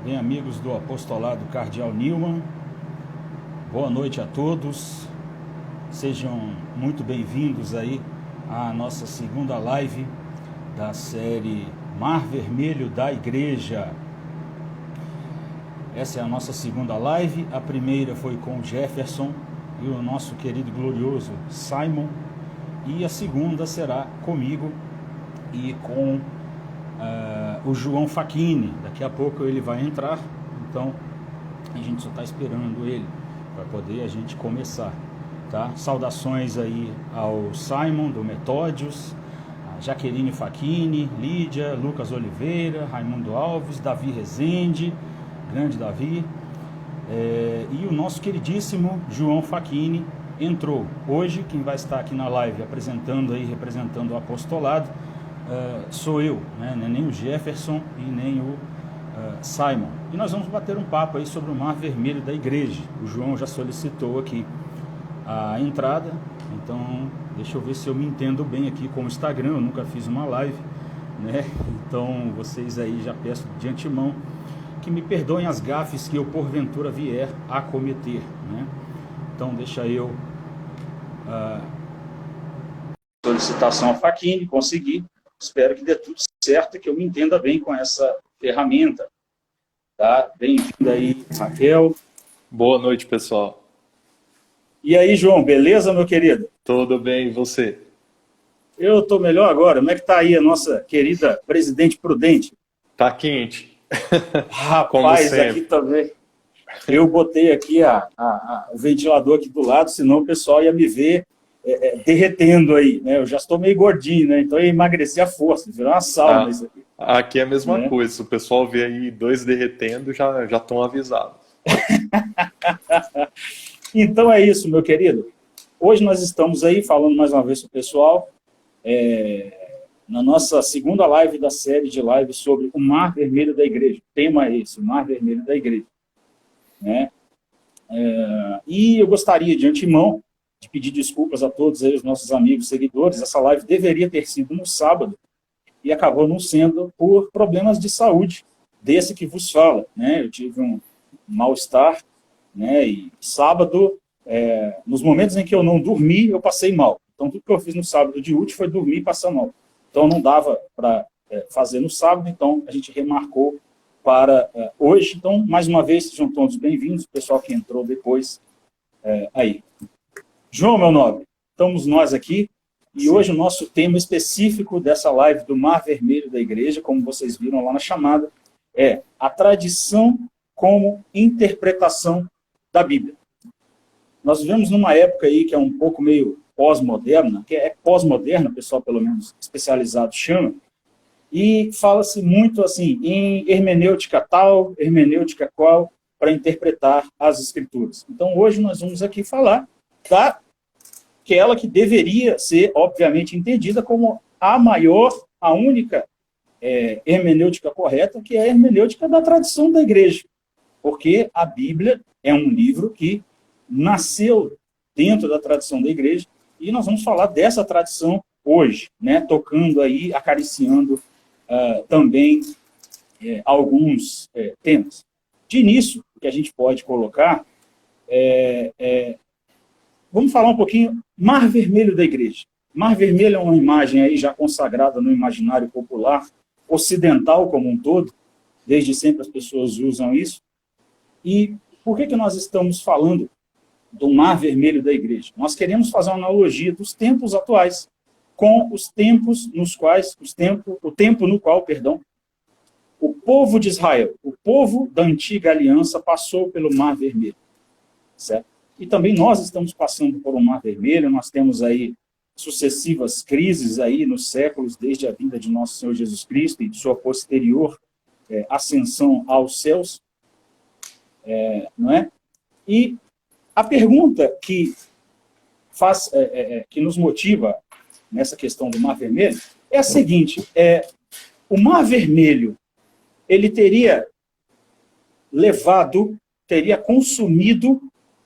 Bem, amigos do Apostolado Cardeal Newman, boa noite a todos, sejam muito bem-vindos aí à nossa segunda live da série Mar Vermelho da Igreja. Essa é a nossa segunda live, a primeira foi com o Jefferson e o nosso querido glorioso Simon, e a segunda será comigo e com o João Facchini. Daqui a pouco ele vai entrar, então a gente só está esperando ele para poder a gente começar, tá? Saudações aí ao Simon do Metódios, a Jaqueline Facchini, Lídia, Lucas Oliveira, Raimundo Alves, Davi Rezende, grande Davi, e o nosso queridíssimo João Facchini entrou. Hoje quem vai estar aqui na live apresentando aí, representando o apostolado, sou eu, né? Nem o Jefferson e nem o Simon. E nós vamos bater um papo aí sobre o Mar Vermelho da Igreja. O João já solicitou aqui a entrada, então deixa eu ver se eu me entendo bem aqui com o Instagram. Eu nunca fiz uma live, né? Então vocês aí, já peço de antemão que me perdoem as gafes que eu porventura vier a cometer, né? Então deixa eu solicitação a Facchini, consegui. Espero que dê tudo certo e que eu me entenda bem com essa ferramenta. Tá? Bem-vindo aí, Raquel. Boa noite, pessoal. E aí, João, beleza, meu querido? Tudo bem, e você? Eu estou melhor agora. Como é que está aí a nossa querida presidente prudente? Tá quente. Rapaz, aqui também. Eu botei aqui o ventilador aqui do lado, senão o pessoal ia me ver derretendo aí, né? Eu já estou meio gordinho, né? Então eu ia emagrecer a força, virar uma sauna isso aqui. Aqui é a mesma coisa. Se o pessoal vê aí dois derretendo, já estão avisados. Então é isso, meu querido. Hoje nós estamos aí falando mais uma vez com o pessoal, na nossa segunda live da série de lives sobre o Mar Vermelho da Igreja. O tema é esse, o Mar Vermelho da Igreja, né? E eu gostaria de antemão de pedir desculpas a todos aí, os nossos amigos seguidores. Essa live deveria ter sido no sábado e acabou não sendo por problemas de saúde desse que vos fala, né? Eu tive um mal-estar, né? E sábado, nos momentos em que eu não dormi, eu passei mal. Então tudo que eu fiz no sábado de útil foi dormir e passar mal. Então não dava para fazer no sábado, então a gente remarcou para hoje. Então, mais uma vez, sejam todos bem-vindos, o pessoal que entrou depois aí. João, meu nobre, estamos nós aqui, e Sim. Hoje o nosso tema específico dessa live do Mar Vermelho da Igreja, como vocês viram lá na chamada, é a tradição como interpretação da Bíblia. Nós vivemos numa época aí que é um pouco meio pós-moderna, que é pós-moderna, o pessoal pelo menos especializado chama, e fala-se muito assim em hermenêutica tal, hermenêutica qual, para interpretar as Escrituras. Então hoje nós vamos aqui falar daquela que deveria ser, obviamente, entendida como a maior, a única hermenêutica correta, que é a hermenêutica da tradição da igreja. Porque a Bíblia é um livro que nasceu dentro da tradição da igreja, e nós vamos falar dessa tradição hoje, né, tocando aí, acariciando também alguns temas. De início, o que a gente pode colocar vamos falar um pouquinho Mar Vermelho da Igreja. Mar Vermelho é uma imagem aí já consagrada no imaginário popular, ocidental como um todo, desde sempre as pessoas usam isso. E por que nós estamos falando do Mar Vermelho da Igreja? Nós queremos fazer uma analogia dos tempos atuais com os tempos nos quais, o tempo no qual, o povo de Israel, o povo da antiga aliança passou pelo Mar Vermelho, certo? E também nós estamos passando por um Mar Vermelho, nós temos aí sucessivas crises aí nos séculos, desde a vinda de nosso Senhor Jesus Cristo e de sua posterior ascensão aos céus, não é? E a pergunta que nos motiva nessa questão do Mar Vermelho é a seguinte: o Mar Vermelho, ele teria levado, teria consumido,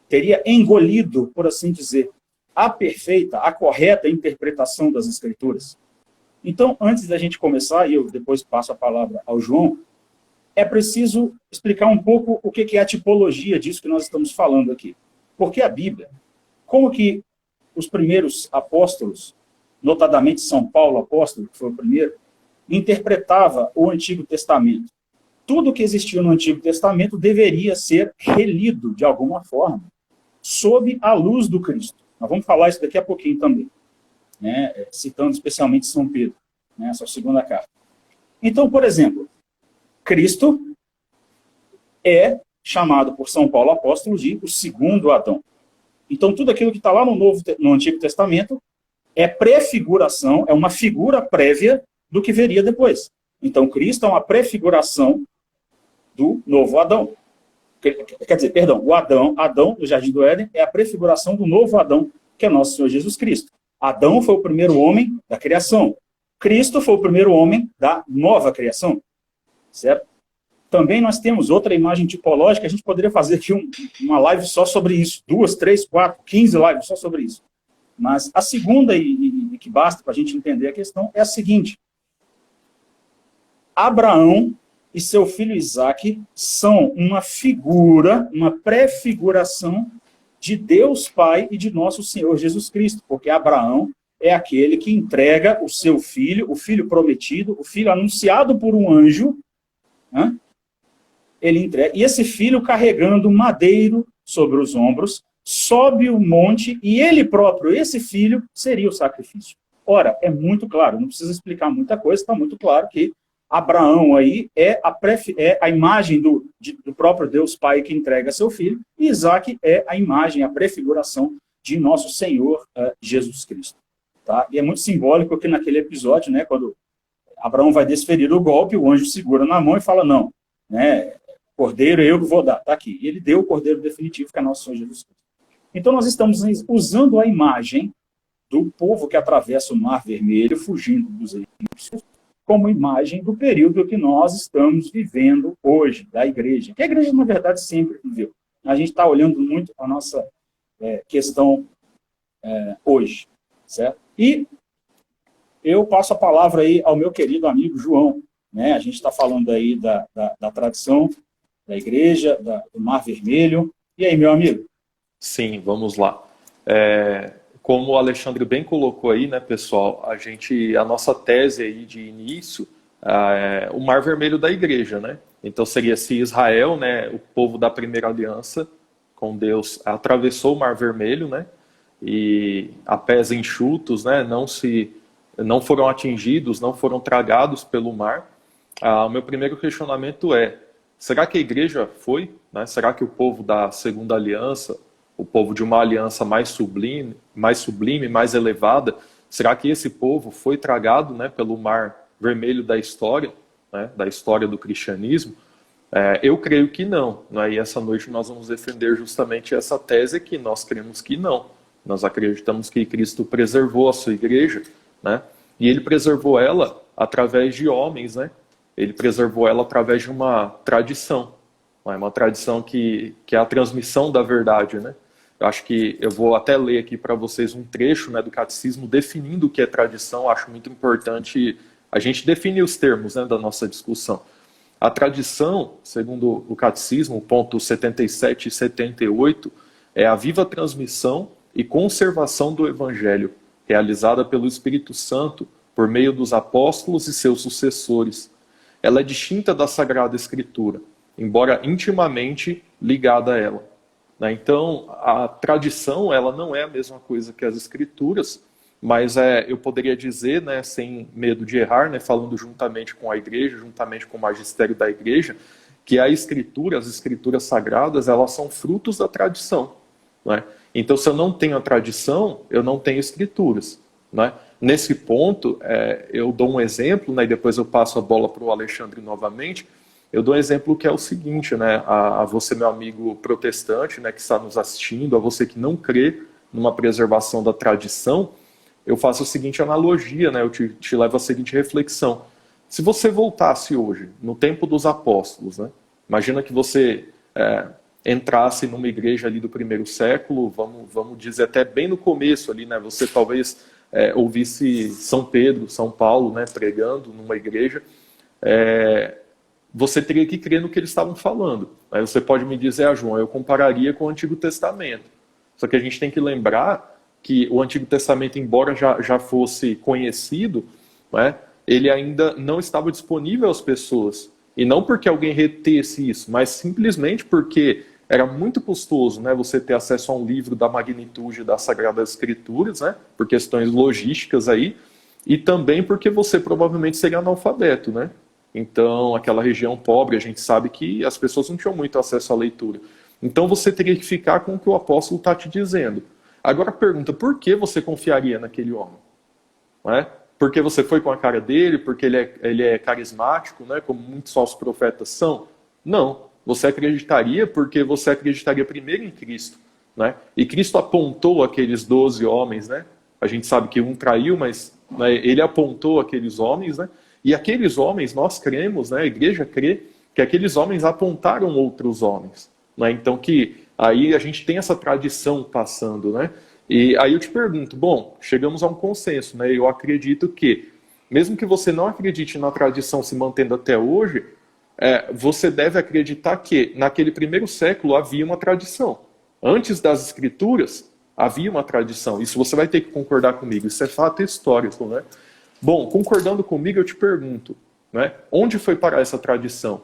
teria engolido, por assim dizer, a perfeita, a correta interpretação das Escrituras? Então, antes da gente começar, e eu depois passo a palavra ao João, é preciso explicar um pouco o que é a tipologia disso que nós estamos falando aqui. Porque a Bíblia, como que os primeiros apóstolos, notadamente São Paulo apóstolo, que foi o primeiro, interpretava o Antigo Testamento? Tudo que existiu no Antigo Testamento deveria ser relido de alguma forma, sob a luz do Cristo. Nós vamos falar isso daqui a pouquinho também, né? Citando especialmente São Pedro, né? Essa segunda carta. Então, por exemplo, Cristo é chamado por São Paulo apóstolo de o segundo Adão. Então, tudo aquilo que está lá no Antigo Testamento é prefiguração, é uma figura prévia do que viria depois. Então, Cristo é uma prefiguração do novo Adão. Quer dizer, perdão, o Adão do Jardim do Éden é a prefiguração do novo Adão, que é nosso Senhor Jesus Cristo. Adão foi o primeiro homem da criação. Cristo foi o primeiro homem da nova criação. Certo? Também nós temos outra imagem tipológica, a gente poderia fazer aqui uma live só sobre isso. 2, 3, 4, 15 lives só sobre isso. Mas a segunda, e que basta para a gente entender a questão, é a seguinte. Abraão e seu filho Isaque são uma figura, uma prefiguração de Deus Pai e de nosso Senhor Jesus Cristo, porque Abraão é aquele que entrega o seu filho, o filho prometido, o filho anunciado por um anjo, né? Ele entrega, e esse filho carregando madeiro sobre os ombros, sobe o monte, e ele próprio, esse filho, seria o sacrifício. Ora, é muito claro, não precisa explicar muita coisa, está muito claro que Abraão aí é a imagem do próprio Deus Pai que entrega seu filho, e Isaque é a imagem, a prefiguração de nosso Senhor Jesus Cristo. Tá? E é muito simbólico que naquele episódio, né, quando Abraão vai desferir o golpe, o anjo segura na mão e fala, não, né, cordeiro eu que vou dar, tá aqui. E ele deu o cordeiro definitivo, que é nosso Senhor Jesus Cristo. Então nós estamos usando a imagem do povo que atravessa o Mar Vermelho, fugindo dos egípcios, como imagem do período que nós estamos vivendo hoje, da igreja. Que a igreja, na verdade, sempre viveu. A gente está olhando muito a nossa questão hoje, certo? E eu passo a palavra aí ao meu querido amigo João, né? A gente está falando aí da tradição da igreja, do Mar Vermelho. E aí, meu amigo? Sim, vamos lá. Como o Alexandre bem colocou aí, né, pessoal, a nossa tese aí de início é o Mar Vermelho da igreja, né? Então seria se Israel, né, o povo da primeira aliança com Deus, atravessou o Mar Vermelho, né? E a pés enxutos, né, não foram atingidos, não foram tragados pelo mar. O meu primeiro questionamento é, será que a igreja foi? Né? Será que o povo da segunda aliança, o povo de uma aliança mais sublime, mais elevada, será que esse povo foi tragado, né, pelo Mar Vermelho da história, né, da história do cristianismo? Eu creio que não, né? E essa noite nós vamos defender justamente essa tese aqui. Nós cremos que não. Nós acreditamos que Cristo preservou a sua igreja, né? E ele preservou ela através de homens, né? Ele preservou ela através de uma tradição, né? Uma tradição que é a transmissão da verdade, né? Eu acho que eu vou até ler aqui para vocês um trecho, né, do catecismo definindo o que é tradição. Eu acho muito importante a gente definir os termos, né, da nossa discussão. A tradição, segundo o catecismo, ponto 77 e 78, é a viva transmissão e conservação do Evangelho, realizada pelo Espírito Santo por meio dos apóstolos e seus sucessores. Ela é distinta da Sagrada Escritura, embora intimamente ligada a ela. Então, a tradição, ela não é a mesma coisa que as Escrituras, mas eu poderia dizer, né, sem medo de errar, né, falando juntamente com a igreja, juntamente com o magistério da igreja, que a Escritura, as Escrituras sagradas, elas são frutos da tradição, né? Então, se eu não tenho a tradição, eu não tenho Escrituras, né? Nesse ponto, eu dou um exemplo, né, e depois eu passo a bola para o Alexandre novamente. Eu dou um exemplo que é o seguinte, né, a você, meu amigo protestante, né, que está nos assistindo, a você que não crê numa preservação da tradição, eu faço a seguinte analogia, né, eu te levo à seguinte reflexão. Se você voltasse hoje, no tempo dos apóstolos, né, imagina que você entrasse numa igreja ali do primeiro século, vamos dizer até bem no começo ali, né, você talvez ouvisse São Pedro, São Paulo, né, pregando numa igreja, você teria que crer no que eles estavam falando. Aí você pode me dizer, João, eu compararia com o Antigo Testamento. Só que a gente tem que lembrar que o Antigo Testamento, embora já fosse conhecido, né, ele ainda não estava disponível às pessoas. E não porque alguém retesse isso, mas simplesmente porque era muito custoso, né, você ter acesso a um livro da magnitude das Sagradas Escrituras, né, por questões logísticas aí, e também porque você provavelmente seria analfabeto, né? Então, aquela região pobre, a gente sabe que as pessoas não tinham muito acesso à leitura. Então, você teria que ficar com o que o apóstolo está te dizendo. Agora, pergunta, por que você confiaria naquele homem? Não é? Porque você foi com a cara dele, porque ele é carismático, né? Como muitos falsos profetas são? Não. Você acreditaria porque você acreditaria primeiro em Cristo. Né? E Cristo apontou aqueles 12 homens, né? A gente sabe que um traiu, mas, né, ele apontou aqueles homens, né? E aqueles homens, nós cremos, né, a igreja crê, que aqueles homens apontaram outros homens. Né? Então, que aí a gente tem essa tradição passando. Né? E aí eu te pergunto, bom, chegamos a um consenso. Né? Eu acredito que, mesmo que você não acredite na tradição se mantendo até hoje, você deve acreditar que naquele primeiro século havia uma tradição. Antes das escrituras, havia uma tradição. Isso você vai ter que concordar comigo. Isso é fato histórico, né? Bom, concordando comigo, eu te pergunto, né, onde foi parar essa tradição?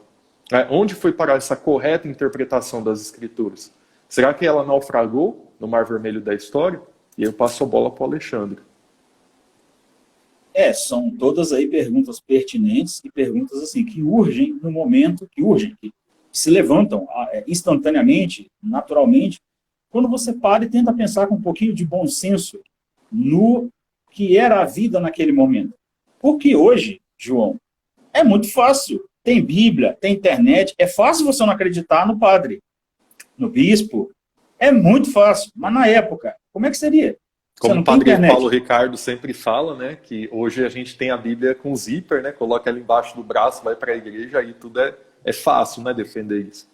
Onde foi parar essa correta interpretação das Escrituras? Será que ela naufragou no Mar Vermelho da história? E eu passo a bola para o Alexandre. São todas aí perguntas pertinentes e perguntas assim que urgem no momento, que se levantam instantaneamente, naturalmente, quando você para e tenta pensar com um pouquinho de bom senso no que era a vida naquele momento. Porque hoje, João, é muito fácil. Tem Bíblia, tem internet, é fácil você não acreditar no padre, no bispo. É muito fácil. Mas na época, como é que seria? Como o padre Paulo Ricardo sempre fala, né, que hoje a gente tem a Bíblia com zíper, né, coloca ela embaixo do braço, vai para a igreja, aí tudo é fácil, né, defender isso.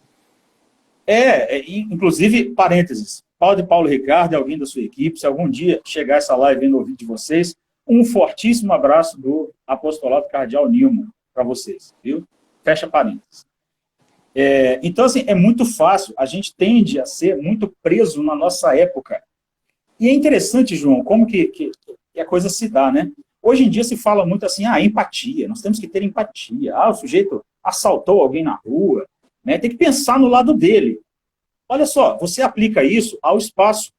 Inclusive, parênteses, padre Paulo Ricardo e alguém da sua equipe, se algum dia chegar essa live no ouvido de vocês, um fortíssimo abraço do apostolado cardeal Nilman para vocês, viu? Fecha parênteses. Então, assim, é muito fácil, a gente tende a ser muito preso na nossa época. E é interessante, João, como que a coisa se dá, né? Hoje em dia se fala muito assim, empatia, nós temos que ter empatia. O sujeito assaltou alguém na rua, né? Tem que pensar no lado dele. Olha só, você aplica isso ao espaço.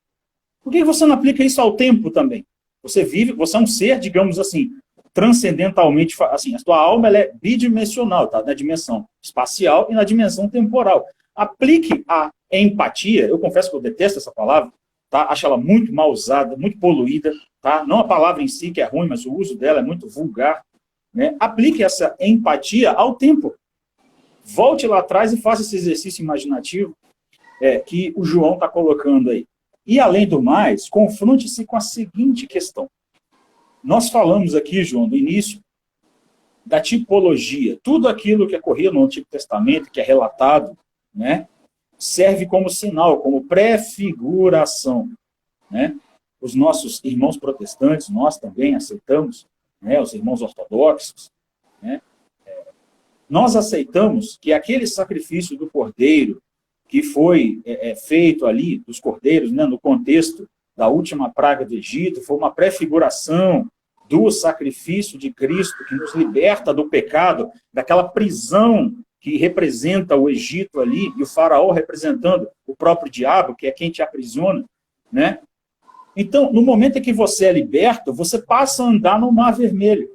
Por que você não aplica isso ao tempo também? Você é um ser, digamos assim, transcendentalmente, assim, a sua alma ela é bidimensional, tá? Na dimensão espacial e na dimensão temporal. Aplique a empatia, eu confesso que eu detesto essa palavra, tá? Acho ela muito mal usada, muito poluída, tá? Não a palavra em si que é ruim, mas o uso dela é muito vulgar, né? Aplique essa empatia ao tempo. Volte lá atrás e faça esse exercício imaginativo que o João está colocando aí. E, além do mais, confronte-se com a seguinte questão. Nós falamos aqui, João, no início, da tipologia. Tudo aquilo que ocorria no Antigo Testamento, que é relatado, né, serve como sinal, como prefiguração. Né? Os nossos irmãos protestantes, nós também aceitamos, né, os irmãos ortodoxos, né, nós aceitamos que aquele sacrifício do cordeiro, que foi feito ali, dos cordeiros, né, no contexto da última praga do Egito, foi uma prefiguração do sacrifício de Cristo, que nos liberta do pecado, daquela prisão que representa o Egito ali, e o faraó representando o próprio diabo, que é quem te aprisiona, né? Então, no momento em que você é liberto, você passa a andar no Mar Vermelho.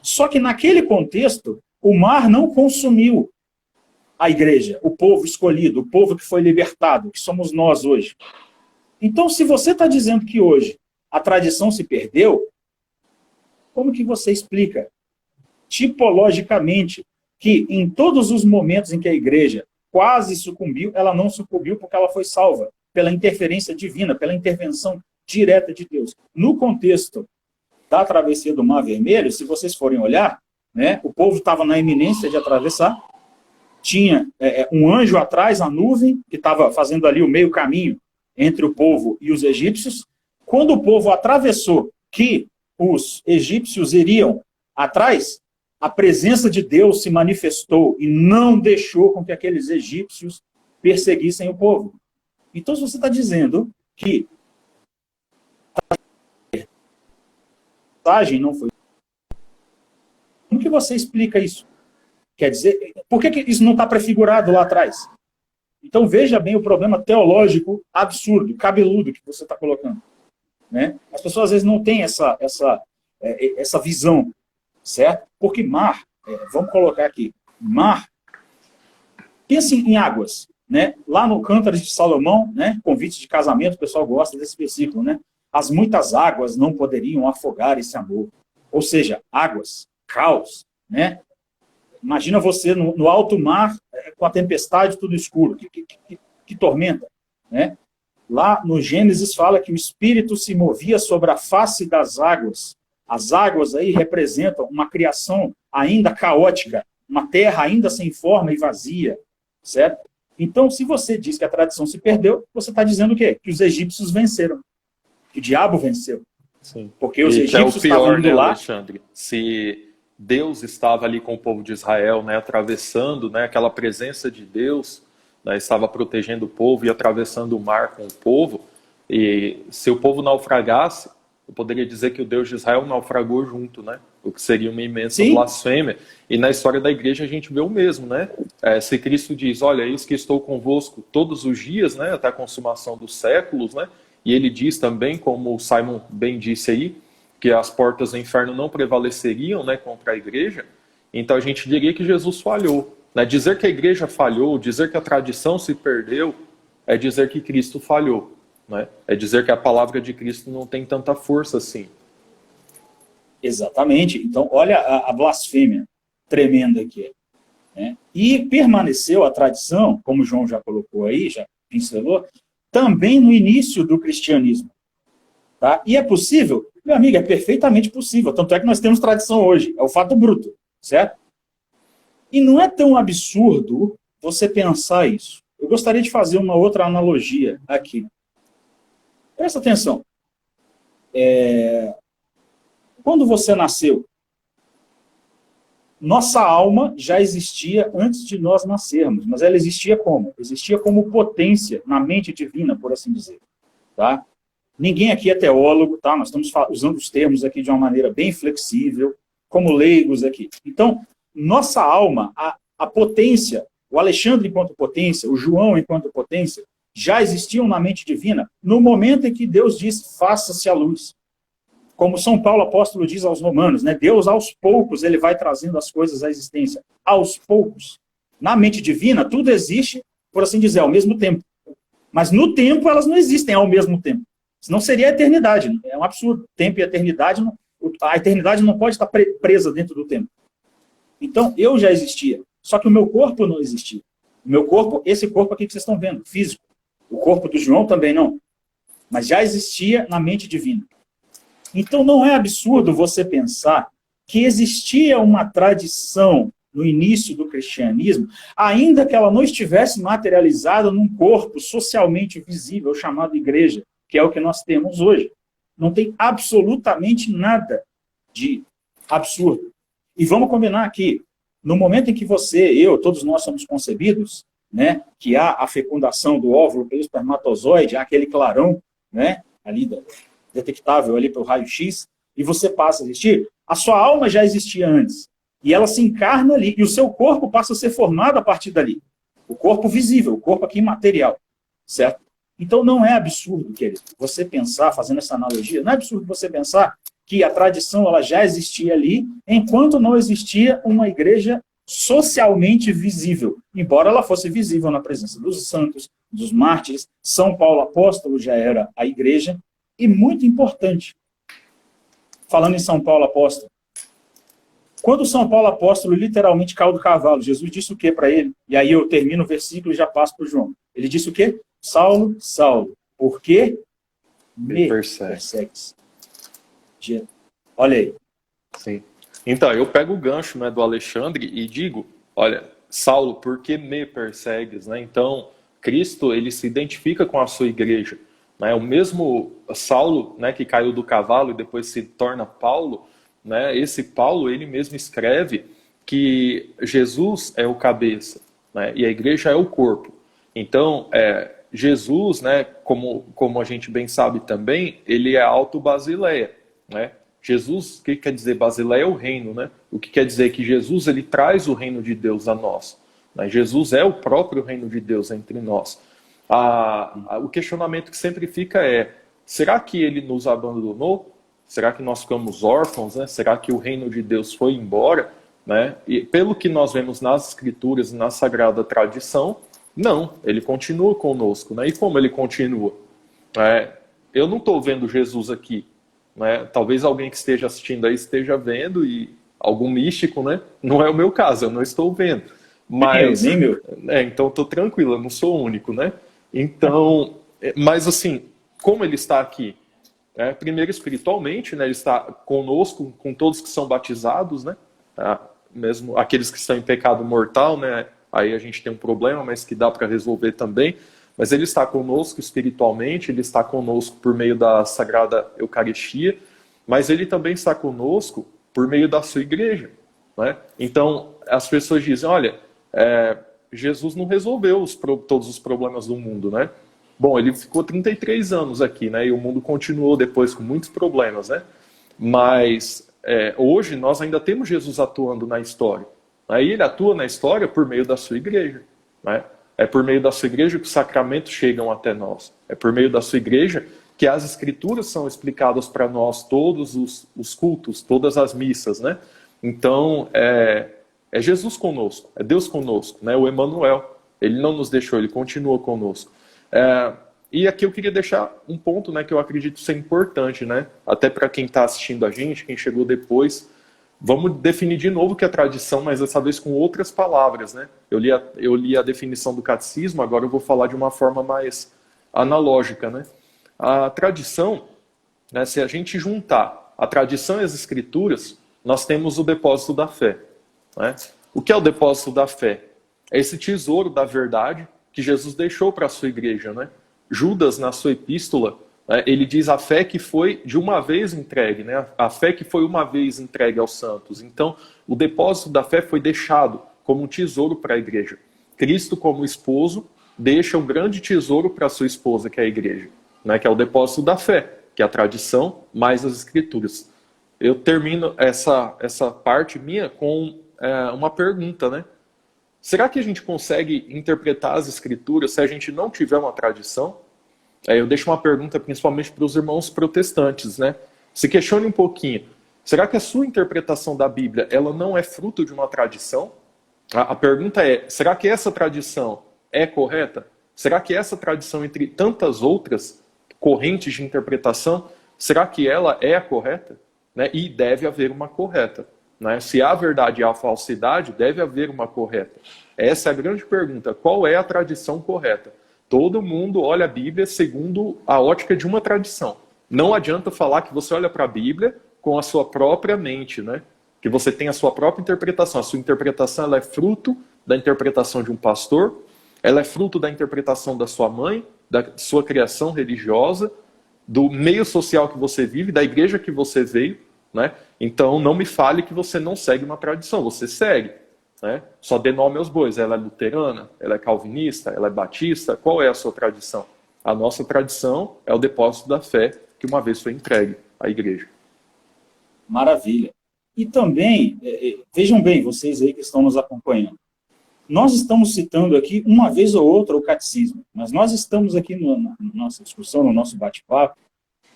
Só que naquele contexto, o mar não consumiu a igreja, o povo escolhido, o povo que foi libertado, que somos nós hoje. Então, se você está dizendo que hoje a tradição se perdeu, como que você explica, tipologicamente, que em todos os momentos em que a igreja quase sucumbiu, ela não sucumbiu porque ela foi salva pela interferência divina, pela intervenção direta de Deus. No contexto da travessia do Mar Vermelho, se vocês forem olhar, né, o povo estava na iminência de atravessar, tinha um anjo atrás, a nuvem, que estava fazendo ali o meio caminho entre o povo e os egípcios. Quando o povo atravessou, que os egípcios iriam atrás, a presença de Deus se manifestou e não deixou com que aqueles egípcios perseguissem o povo. Então, se você está dizendo que a mensagem não foi... Como que você explica isso? Quer dizer, por que isso não está prefigurado lá atrás? Então, veja bem o problema teológico absurdo, cabeludo que você está colocando. Né? As pessoas, às vezes, não têm essa visão, certo? Porque mar, vamos colocar aqui, mar, pense em águas. Né? Lá no Cântares de Salomão, né? Convite de casamento, o pessoal gosta desse versículo. Né? As muitas águas não poderiam afogar esse amor. Ou seja, águas, caos, né? Imagina você no alto mar, com a tempestade, tudo escuro. Que tormenta. Né? Lá no Gênesis fala que o Espírito se movia sobre a face das águas. As águas aí representam uma criação ainda caótica, uma terra ainda sem forma e vazia. Certo? Então, se você diz que a tradição se perdeu, você está dizendo o quê? Que os egípcios venceram. Que o diabo venceu. Sim. Porque os egípcios estavam indo lá... Alexandre, se Deus estava ali com o povo de Israel, né, atravessando, né, aquela presença de Deus, né, estava protegendo o povo e atravessando o mar com o povo, e se o povo naufragasse, eu poderia dizer que o Deus de Israel naufragou junto, né? O que seria uma imensa blasfêmia. E na história da igreja a gente vê o mesmo, né? Se Cristo diz, olha, eis que estou convosco todos os dias, né? Até a consumação dos séculos, né? E ele diz também, como o Simon bem disse aí, que as portas do inferno não prevaleceriam, né, contra a igreja. Então a gente diria que Jesus falhou. Né? Dizer que a igreja falhou, dizer que a tradição se perdeu, é dizer que Cristo falhou. Né? É dizer que a palavra de Cristo não tem tanta força assim. Exatamente. Então, olha a blasfêmia tremenda que é. Né? E permaneceu a tradição, como o João já colocou aí, já pincelou, também no início do cristianismo. Tá? E é possível? Meu amigo, é perfeitamente possível. Tanto é que nós temos tradição hoje. É o fato bruto. Certo? E não é tão absurdo você pensar isso. Eu gostaria de fazer uma outra analogia aqui. Presta atenção. Quando você nasceu, nossa alma já existia antes de nós nascermos, mas ela existia como? Existia como potência na mente divina, por assim dizer. Tá? Ninguém aqui é teólogo, tá? Nós estamos usando os termos aqui de uma maneira bem flexível, como leigos aqui. Então, nossa alma, a potência, o Alexandre enquanto potência, o João enquanto potência, já existiam na mente divina no momento em que Deus diz, faça-se a luz. Como São Paulo apóstolo diz aos romanos, né? Deus aos poucos ele vai trazendo as coisas à existência. Aos poucos. Na mente divina, tudo existe, por assim dizer, ao mesmo tempo. Mas no tempo elas não existem ao mesmo tempo. Senão seria a eternidade. É um absurdo. Tempo e eternidade, a eternidade não pode estar presa dentro do tempo. Então, eu já existia. Só que o meu corpo não existia. O meu corpo, esse corpo aqui que vocês estão vendo, físico. O corpo do João também não. Mas já existia na mente divina. Então, não é absurdo você pensar que existia uma tradição no início do cristianismo, ainda que ela não estivesse materializada num corpo socialmente visível, chamado igreja, que é o que nós temos hoje. Não tem absolutamente nada de absurdo. E vamos combinar aqui, no momento em que você, eu, todos nós somos concebidos, né, que há a fecundação do óvulo pelo espermatozoide, há aquele clarão, né, ali detectável ali pelo raio-x, e você passa a existir, a sua alma já existia antes. E ela se encarna ali, e o seu corpo passa a ser formado a partir dali. O corpo visível, o corpo aqui imaterial. Certo? Então não é absurdo, querido, você pensar, fazendo essa analogia, não é absurdo você pensar que a tradição ela já existia ali, enquanto não existia uma igreja socialmente visível, embora ela fosse visível na presença dos santos, dos mártires. São Paulo apóstolo já era a igreja, e muito importante, falando em São Paulo apóstolo, quando São Paulo apóstolo literalmente caiu do cavalo, Jesus disse o que para ele? E aí eu termino o versículo e já passo para o João. Ele disse o quê? Saulo, Saulo, por que me persegues? Olha aí. Sim. Então, eu pego o gancho, né, do Alexandre e digo, olha, Saulo, por que me persegues? Né? Então, Cristo, ele se identifica com a sua igreja. Né? O mesmo Saulo, né, que caiu do cavalo e depois se torna Paulo, né, esse Paulo, ele mesmo escreve que Jesus é o cabeça, né? E a igreja é o corpo. Então, Jesus, né, como a gente bem sabe também, ele é auto-Basileia, né? Jesus, o que quer dizer Basileia? É o reino, né? O que quer dizer que Jesus, ele traz o reino de Deus a nós, né? Jesus é o próprio reino de Deus entre nós. O questionamento que sempre fica é, será que ele nos abandonou? Será que nós ficamos órfãos, né? Será que o reino de Deus foi embora, né? E pelo que nós vemos nas escrituras e na sagrada tradição, não, ele continua conosco, né? E como ele continua? Eu não estou vendo Jesus aqui, né? Talvez alguém que esteja assistindo aí esteja vendo, e algum místico, né? Não é o meu caso, eu não estou vendo. Mas, nem meu. Então estou tranquilo, eu não sou o único, né? Então, mas assim, como ele está aqui? Primeiro espiritualmente, né? Ele está conosco, com todos que são batizados, né? Mesmo aqueles que estão em pecado mortal, né? Aí a gente tem um problema, mas que dá para resolver também. Mas ele está conosco espiritualmente, ele está conosco por meio da Sagrada Eucaristia, mas ele também está conosco por meio da sua igreja, né? Então, as pessoas dizem, olha, Jesus não resolveu todos os problemas do mundo, né? Bom, ele ficou 33 anos aqui, né? E o mundo continuou depois com muitos problemas, né? Mas hoje nós ainda temos Jesus atuando na história. Aí ele atua na história por meio da sua igreja, né? É por meio da sua igreja que os sacramentos chegam até nós. É por meio da sua igreja que as escrituras são explicadas para nós, todos os cultos, todas as missas, né? Então, é Jesus conosco, é Deus conosco, né? O Emmanuel, ele não nos deixou, ele continua conosco. E aqui eu queria deixar um ponto, né, que eu acredito ser importante, né? Até para quem está assistindo a gente, quem chegou depois. Vamos definir de novo o que é tradição, mas dessa vez com outras palavras, né? Eu li a definição do catecismo, agora eu vou falar de uma forma mais analógica, né? A tradição, né, se a gente juntar a tradição e as escrituras, nós temos o depósito da fé, né? O que é o depósito da fé? É esse tesouro da verdade que Jesus deixou para a sua igreja, né? Judas, na sua epístola, ele diz a fé que foi de uma vez entregue, né? A fé que foi uma vez entregue aos santos. Então, o depósito da fé foi deixado como um tesouro para a igreja. Cristo, como esposo, deixa um grande tesouro para a sua esposa, que é a igreja, né? Que é o depósito da fé, que é a tradição mais as escrituras. Eu termino essa parte minha com uma pergunta, né? Será que a gente consegue interpretar as escrituras se a gente não tiver uma tradição? Eu deixo uma pergunta principalmente para os irmãos protestantes, né? Se questione um pouquinho. Será que a sua interpretação da Bíblia ela não é fruto de uma tradição? A pergunta é, será que essa tradição é correta? Será que essa tradição, entre tantas outras correntes de interpretação, será que ela é a correta? Né? E deve haver uma correta. Né? Se há verdade e há falsidade, deve haver uma correta. Essa é a grande pergunta. Qual é a tradição correta? Todo mundo olha a Bíblia segundo a ótica de uma tradição. Não adianta falar que você olha para a Bíblia com a sua própria mente, né? Que você tem a sua própria interpretação. A sua interpretação ela é fruto da interpretação de um pastor, ela é fruto da interpretação da sua mãe, da sua criação religiosa, do meio social que você vive, da igreja que você veio, né? Então não me fale que você não segue uma tradição, você segue. Né? Só dê nome aos bois. Ela é luterana? Ela é calvinista? Ela é batista? Qual é a sua tradição? A nossa tradição é o depósito da fé que uma vez foi entregue à igreja. Maravilha. E também, vejam bem, vocês aí que estão nos acompanhando, nós estamos citando aqui uma vez ou outra o catecismo, mas nós estamos aqui na nossa discussão, no nosso bate-papo,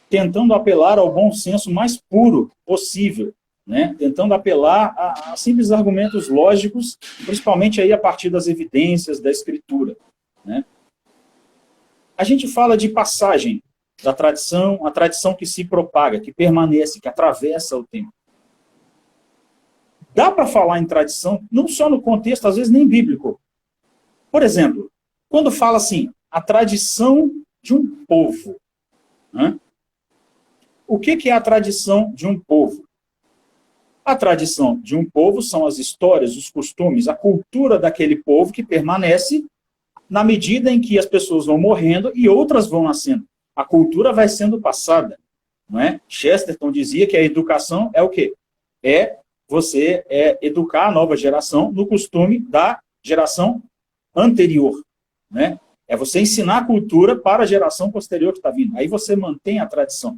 tentando apelar ao bom senso mais puro possível, né? Tentando apelar a simples argumentos lógicos, principalmente aí a partir das evidências da Escritura, né? A gente fala de passagem da tradição, a tradição que se propaga, que permanece, que atravessa o tempo. Dá para falar em tradição, não só no contexto, às vezes nem bíblico. Por exemplo, quando fala assim, a tradição de um povo, né? O que é a tradição de um povo? A tradição de um povo são as histórias, os costumes, a cultura daquele povo que permanece na medida em que as pessoas vão morrendo e outras vão nascendo. A cultura vai sendo passada, não é? Chesterton dizia que a educação é o quê? É você educar a nova geração no costume da geração anterior, né? É você ensinar a cultura para a geração posterior que está vindo. Aí você mantém a tradição,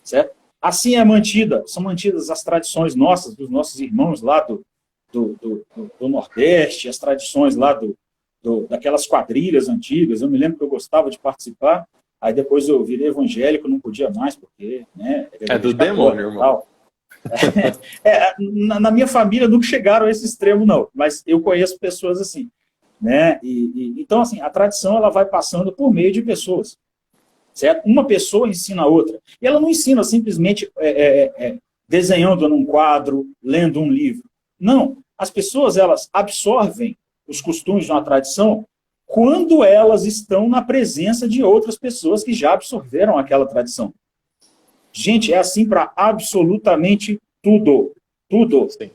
certo? Assim são mantidas as tradições nossas, dos nossos irmãos lá do Nordeste, as tradições lá daquelas quadrilhas antigas. Eu me lembro que eu gostava de participar, aí depois eu virei evangélico, não podia mais, porque... né, é do demônio, irmão. Na minha família nunca chegaram a esse extremo, não, mas eu conheço pessoas assim, né? Então, assim, a tradição ela vai passando por meio de pessoas, certo? Uma pessoa ensina a outra, e ela não ensina simplesmente desenhando num quadro, lendo um livro. Não, as pessoas elas absorvem os costumes de uma tradição quando elas estão na presença de outras pessoas que já absorveram aquela tradição. Gente, é assim para absolutamente tudo. Tudo. Sim.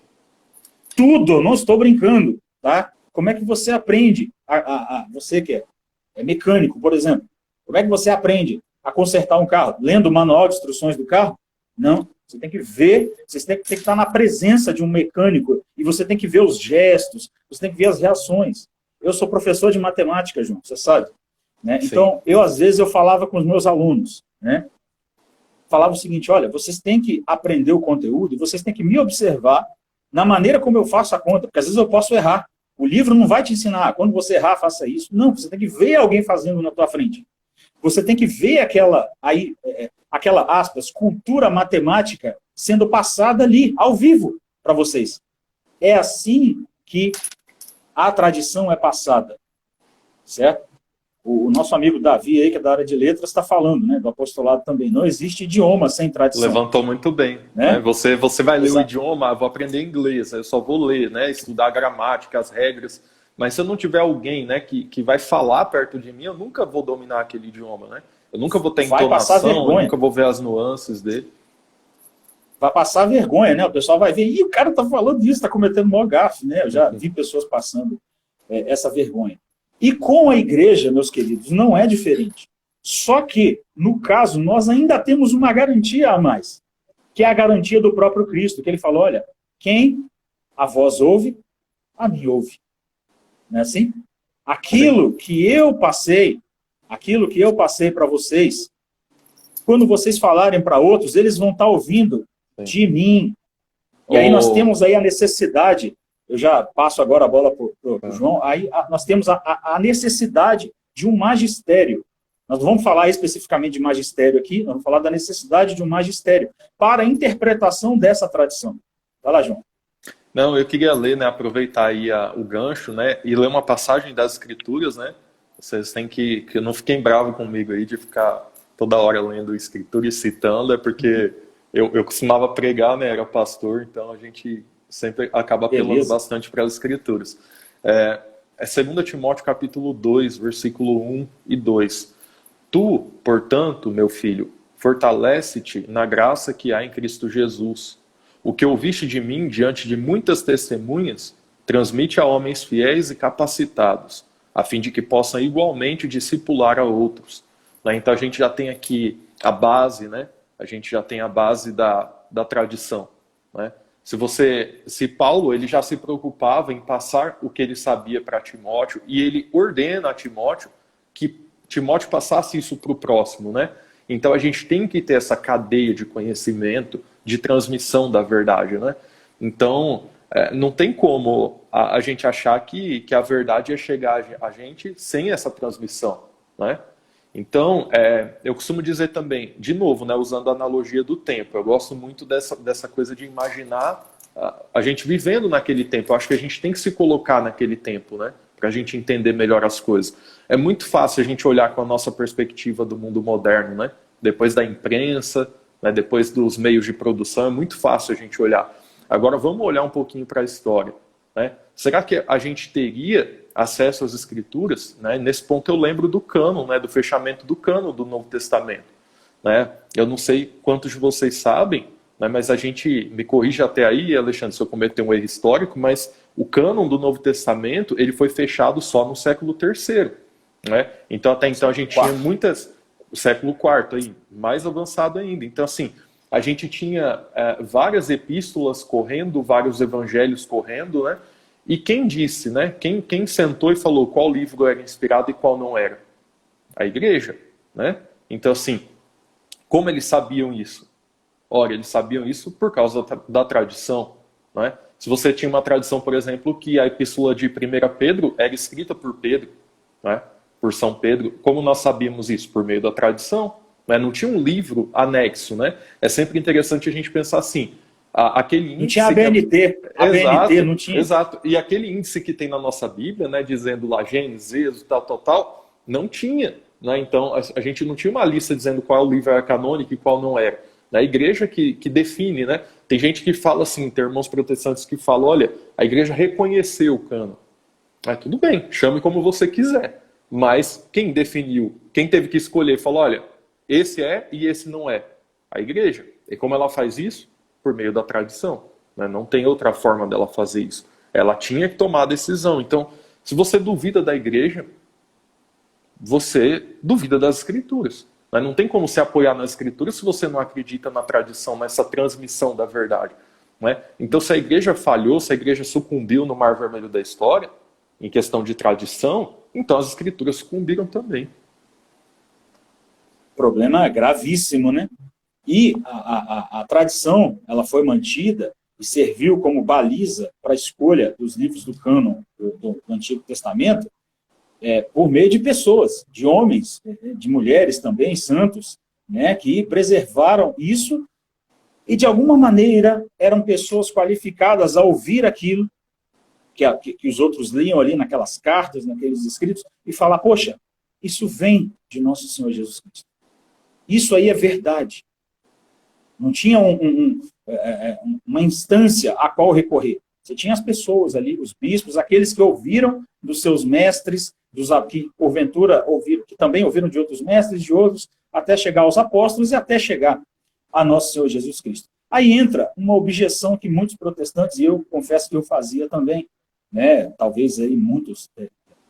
Tudo, não estou brincando, tá? Como é que você aprende, você que é mecânico, por exemplo, como é que você aprende a consertar um carro? Lendo o manual de instruções do carro? Não. Você tem que ver, você tem que estar na presença de um mecânico e você tem que ver os gestos, você tem que ver as reações. Eu sou professor de matemática, João, você sabe, né? Então, às vezes, eu falava com os meus alunos, né? Falava o seguinte, olha, vocês têm que aprender o conteúdo e vocês têm que me observar na maneira como eu faço a conta, porque às vezes eu posso errar. O livro não vai te ensinar, quando você errar, faça isso. Não, você tem que ver alguém fazendo na tua frente. Você tem que ver aquela, aspas, cultura matemática sendo passada ali, ao vivo, para vocês. É assim que a tradição é passada, certo? O nosso amigo Davi, aí, que é da área de letras, está falando, né, do apostolado também. Não existe idioma sem tradição. Levantou muito bem. Né? Você vai ler o idioma, vou aprender inglês, eu só vou ler, né, estudar a gramática, as regras. Mas se eu não tiver alguém, né, que vai falar perto de mim, eu nunca vou dominar aquele idioma. Né? Eu nunca vou ter entonação, eu nunca vou ver as nuances dele. Vai passar vergonha, né? O pessoal vai ver, o cara está falando isso, está cometendo maior gafe, né? Eu já vi pessoas passando essa vergonha. E com a igreja, meus queridos, não é diferente. Só que, no caso, nós ainda temos uma garantia a mais, que é a garantia do próprio Cristo, que ele falou, olha, quem a vós ouve, a mim ouve. Não é assim? Aquilo que eu passei para vocês, quando vocês falarem para outros, eles vão estar ouvindo de mim. E aí nós temos aí a necessidade, eu já passo agora a bola para o João, aí nós temos a necessidade de um magistério. Nós não vamos falar especificamente de magistério aqui, nós vamos falar da necessidade de um magistério para a interpretação dessa tradição. Vai lá, João. Não, eu queria ler, né, aproveitar aí o gancho, né, e ler uma passagem das Escrituras, né. Vocês têm que não fiquem bravos comigo aí de ficar toda hora lendo Escritura e citando, é porque eu costumava pregar, né, era pastor, então a gente sempre acaba apelando bastante para as Escrituras. É 2 Timóteo capítulo 2, versículo 1 e 2. Tu, portanto, meu filho, fortalece-te na graça que há em Cristo Jesus. O que ouviste de mim diante de muitas testemunhas, transmite a homens fiéis e capacitados, a fim de que possam igualmente discipular a outros. Né? Então a gente já tem aqui a base, né? A gente já tem a base da tradição. Né? Se Paulo ele já se preocupava em passar o que ele sabia para Timóteo, e ele ordena a Timóteo que Timóteo passasse isso para o próximo. Né? Então a gente tem que ter essa cadeia de conhecimento, de transmissão da verdade. Né? Então não tem como a gente achar que a verdade ia chegar a gente sem essa transmissão. Né? Então, eu costumo dizer também, de novo, né, usando a analogia do tempo, eu gosto muito dessa coisa de imaginar a gente vivendo naquele tempo. Eu acho que a gente tem que se colocar naquele tempo, né, para a gente entender melhor as coisas. É muito fácil a gente olhar com a nossa perspectiva do mundo moderno, né, depois da imprensa, né, depois dos meios de produção, é muito fácil a gente olhar. Agora, vamos olhar um pouquinho para a história. Né? Será que a gente teria acesso às Escrituras? Né? Nesse ponto eu lembro do cânon, né? Do fechamento do cânon do Novo Testamento. Né? Eu não sei quantos de vocês sabem, né? Mas a gente, me corrige até aí, Alexandre, se eu cometer um erro histórico, mas o cânon do Novo Testamento ele foi fechado só no século III. Né? Então até então a gente tinha muitas... O século IV, aí, mais avançado ainda. Então assim, a gente tinha várias epístolas correndo, vários evangelhos correndo, né? E quem disse, né? Quem sentou e falou qual livro era inspirado e qual não era? A igreja, né? Então, assim, como eles sabiam isso? Ora, eles sabiam isso por causa da tradição, né? Se você tinha uma tradição, por exemplo, que a epístola de 1 Pedro era escrita por Pedro, né? Por São Pedro, como nós sabíamos isso? Por meio da tradição, né? Não tinha um livro anexo, né? É sempre interessante a gente pensar assim, aquele índice... Não tinha ABNT, ABNT não tinha. Exato, e aquele índice que tem na nossa Bíblia, né, dizendo lá Gênesis, Êxodo, tal, não tinha, né? Então a gente não tinha uma lista dizendo qual livro era canônico e qual não era. A igreja que define, né? Tem gente que fala assim, tem irmãos protestantes que falam, olha, a igreja reconheceu o cânon. Tudo bem, chame como você quiser. Mas quem definiu, quem teve que escolher, falou, olha, esse é e esse não é. A igreja. E como ela faz isso? Por meio da tradição. Né? Não tem outra forma dela fazer isso. Ela tinha que tomar a decisão. Então, se você duvida da igreja, você duvida das escrituras. Não tem como se apoiar nas escrituras se você não acredita na tradição, nessa transmissão da verdade. Né? Então, se a igreja falhou, se a igreja sucumbiu no mar vermelho da história, em questão de tradição, então as escrituras sucumbiram também. Problema gravíssimo, né? E a tradição, ela foi mantida e serviu como baliza para a escolha dos livros do cânon do Antigo Testamento, por meio de pessoas, de homens, de mulheres também, santos, né, que preservaram isso e, de alguma maneira, eram pessoas qualificadas a ouvir aquilo que os outros liam ali naquelas cartas, naqueles escritos, e falar, poxa, isso vem de nosso Senhor Jesus Cristo. Isso aí é verdade. Não tinha uma instância a qual recorrer. Você tinha as pessoas ali, os bispos, aqueles que ouviram dos seus mestres, que porventura ouviram, que também ouviram de outros mestres, de outros, até chegar aos apóstolos e até chegar a nosso Senhor Jesus Cristo. Aí entra uma objeção que muitos protestantes, e eu confesso que eu fazia também, né? Talvez aí muitos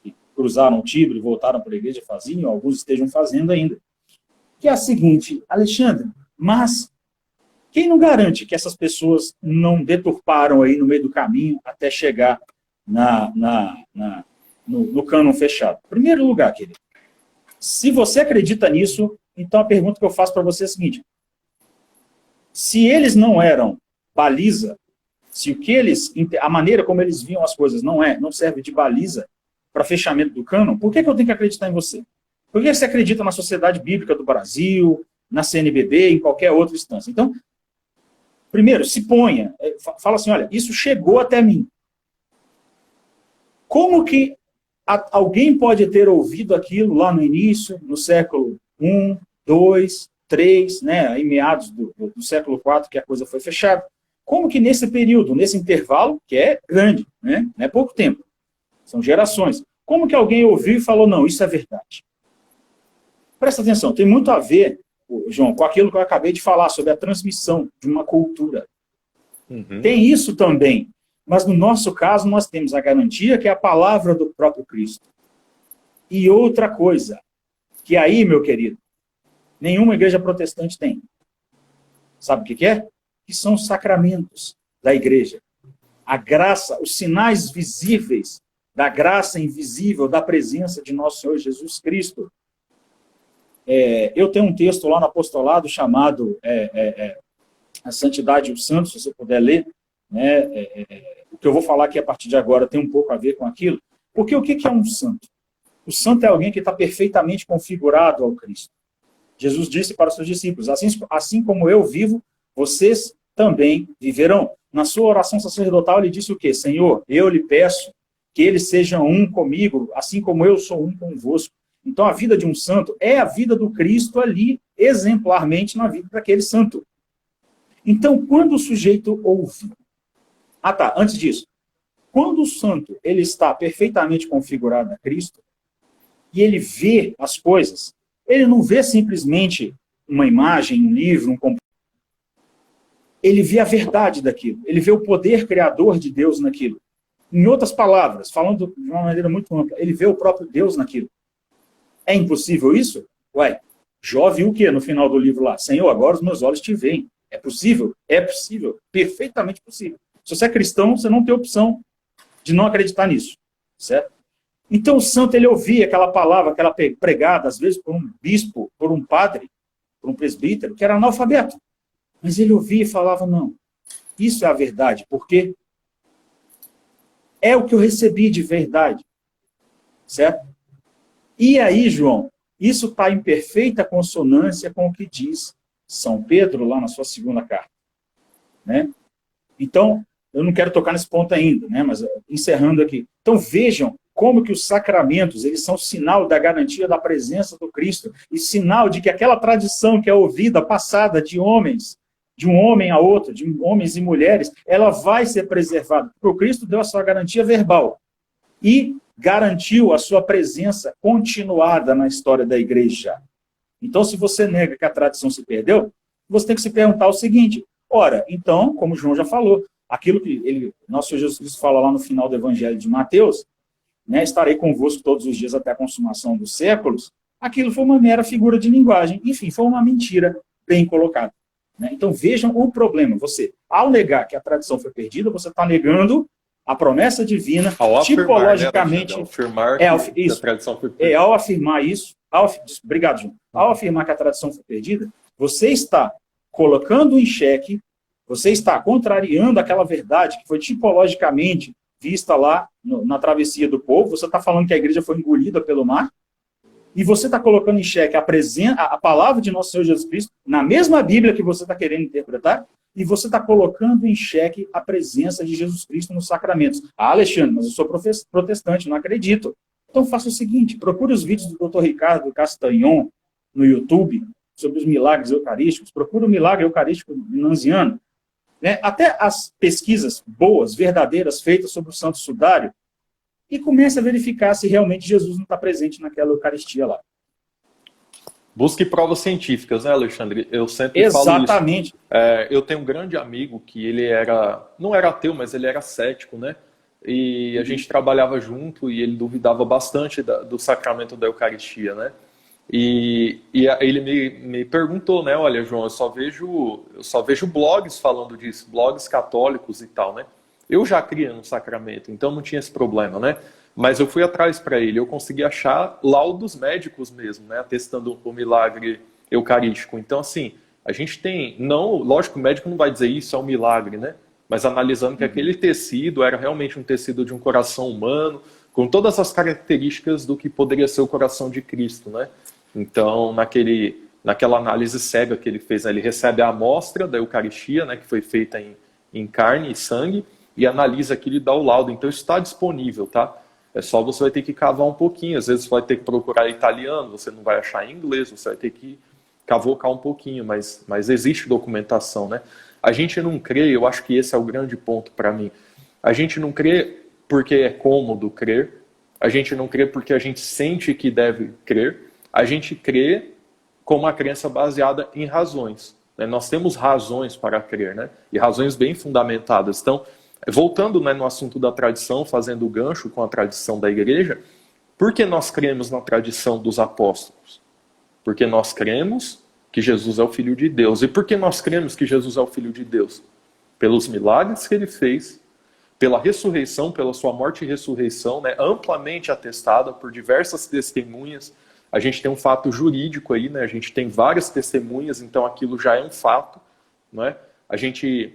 que cruzaram o Tibre e voltaram para a igreja faziam, alguns estejam fazendo ainda. Que é a seguinte, Alexandre, mas quem não garante que essas pessoas não deturparam aí no meio do caminho até chegar no cânon fechado? Em primeiro lugar, querido, se você acredita nisso, então a pergunta que eu faço para você é a seguinte: se eles não eram baliza, se a maneira como eles viam as coisas não serve de baliza para fechamento do cânon, por que eu tenho que acreditar em você? Por que você acredita na Sociedade Bíblica do Brasil, na CNBB, em qualquer outra instância? Então, primeiro, se ponha, fala assim, olha, isso chegou até mim. Como que alguém pode ter ouvido aquilo lá no início, no século I, II, III, né, aí meados do século IV, que a coisa foi fechada? Como que nesse período, nesse intervalo, que é grande, né, não é pouco tempo, são gerações, como que alguém ouviu e falou, não, isso é verdade? Presta atenção, tem muito a ver, João, com aquilo que eu acabei de falar, sobre a transmissão de uma cultura. Uhum. Tem isso também, mas no nosso caso nós temos a garantia que é a palavra do próprio Cristo. E outra coisa, que aí, meu querido, nenhuma igreja protestante tem. Sabe o que é? Que são os sacramentos da igreja. A graça, os sinais visíveis da graça invisível, da presença de nosso Senhor Jesus Cristo. Eu tenho um texto lá no apostolado chamado A Santidade e o Santo, se você puder ler, né? O que eu vou falar aqui a partir de agora tem um pouco a ver com aquilo, porque o que é um santo? O santo é alguém que está perfeitamente configurado ao Cristo. Jesus disse para os seus discípulos, assim como eu vivo, vocês também viverão. Na sua oração sacerdotal ele disse o quê? Senhor, eu lhe peço que eles sejam um comigo, assim como eu sou um convosco. Então, a vida de um santo é a vida do Cristo ali, exemplarmente na vida daquele santo. Então, quando o sujeito ouve... antes disso. Quando o santo ele está perfeitamente configurado a Cristo, e ele vê as coisas, ele não vê simplesmente uma imagem, um livro, um computador. Ele vê a verdade daquilo. Ele vê o poder criador de Deus naquilo. Em outras palavras, falando de uma maneira muito ampla, ele vê o próprio Deus naquilo. É impossível isso? Jó viu o quê no final do livro lá? Senhor, agora os meus olhos te veem. É possível? É possível, perfeitamente possível. Se você é cristão, você não tem opção de não acreditar nisso, certo? Então o santo, ele ouvia aquela palavra, aquela pregada, às vezes por um bispo, por um padre, por um presbítero, que era analfabeto. Mas ele ouvia e falava, não, isso é a verdade, porque é o que eu recebi de verdade, certo? E aí, João, isso está em perfeita consonância com o que diz São Pedro, lá na sua segunda carta, né? Então, eu não quero tocar nesse ponto ainda, né? Mas encerrando aqui. Então, vejam como que os sacramentos, eles são sinal da garantia da presença do Cristo e sinal de que aquela tradição que é ouvida, passada de homens, de um homem a outro, de homens e mulheres, ela vai ser preservada. Porque o Cristo deu a sua garantia verbal e garantiu a sua presença continuada na história da igreja. Então, se você nega que a tradição se perdeu, você tem que se perguntar o seguinte, ora, então, como o João já falou, aquilo que nosso Senhor Jesus Cristo fala lá no final do Evangelho de Mateus, né, estarei convosco todos os dias até a consumação dos séculos, aquilo foi uma mera figura de linguagem, enfim, foi uma mentira bem colocada. Né? Então vejam o problema, você, ao negar que a tradição foi perdida, você está negando a promessa divina, ao tipologicamente, afirmar, né, que a tradição foi perdida. Ao afirmar isso, obrigado, João, ao afirmar que a tradição foi perdida, você está colocando em xeque, você está contrariando aquela verdade que foi tipologicamente vista lá na travessia do povo, você está falando que a igreja foi engolida pelo mar, e você está colocando em xeque a palavra de nosso Senhor Jesus Cristo, na mesma Bíblia que você está querendo interpretar, e você está colocando em xeque a presença de Jesus Cristo nos sacramentos. Ah, Alexandre, mas eu sou protestante, não acredito. Então faça o seguinte, procure os vídeos do Dr. Ricardo Castagnon no YouTube, sobre os milagres eucarísticos, procure o milagre eucarístico nanziano, né? Até as pesquisas boas, verdadeiras, feitas sobre o Santo Sudário, e comece a verificar se realmente Jesus não está presente naquela Eucaristia lá. Busque provas científicas, né, Alexandre? Eu sempre Exatamente. falo isso. Eu tenho um grande amigo que ele não era ateu, mas ele era cético, né? E a gente trabalhava junto e ele duvidava bastante do sacramento da Eucaristia, né? E ele me perguntou, né? Olha, João, eu só vejo blogs falando disso, blogs católicos e tal, né? Eu já cria no sacramento, então não tinha esse problema, né? Mas eu fui atrás para ele, eu consegui achar laudos médicos mesmo, né? Atestando o milagre eucarístico. Então, assim, a gente tem, lógico, o médico não vai dizer isso é um milagre, né? Mas analisando que aquele tecido era realmente um tecido de um coração humano, com todas as características do que poderia ser o coração de Cristo, né? Então, naquela análise cega que ele fez, né? Ele recebe a amostra da Eucaristia, né? Que foi feita em carne e sangue, e analisa aquilo e dá o laudo. Então, isso está disponível, tá? É só você vai ter que cavar um pouquinho. Às vezes você vai ter que procurar italiano, você não vai achar em inglês, você vai ter que cavocar um pouquinho, mas existe documentação, né? A gente não crê, eu acho que esse é o grande ponto para mim. A gente não crê porque é cômodo crer, a gente não crê porque a gente sente que deve crer, a gente crê com uma crença baseada em razões. Né? Nós temos razões para crer, né? E razões bem fundamentadas. Então, voltando, né, no assunto da tradição, fazendo o gancho com a tradição da igreja, por que nós cremos na tradição dos apóstolos? Porque nós cremos que Jesus é o Filho de Deus. E por que nós cremos que Jesus é o Filho de Deus? Pelos milagres que ele fez, pela ressurreição, pela sua morte e ressurreição, né, amplamente atestada por diversas testemunhas. A gente tem um fato jurídico aí, né, a gente tem várias testemunhas, então aquilo já é um fato. Né? A gente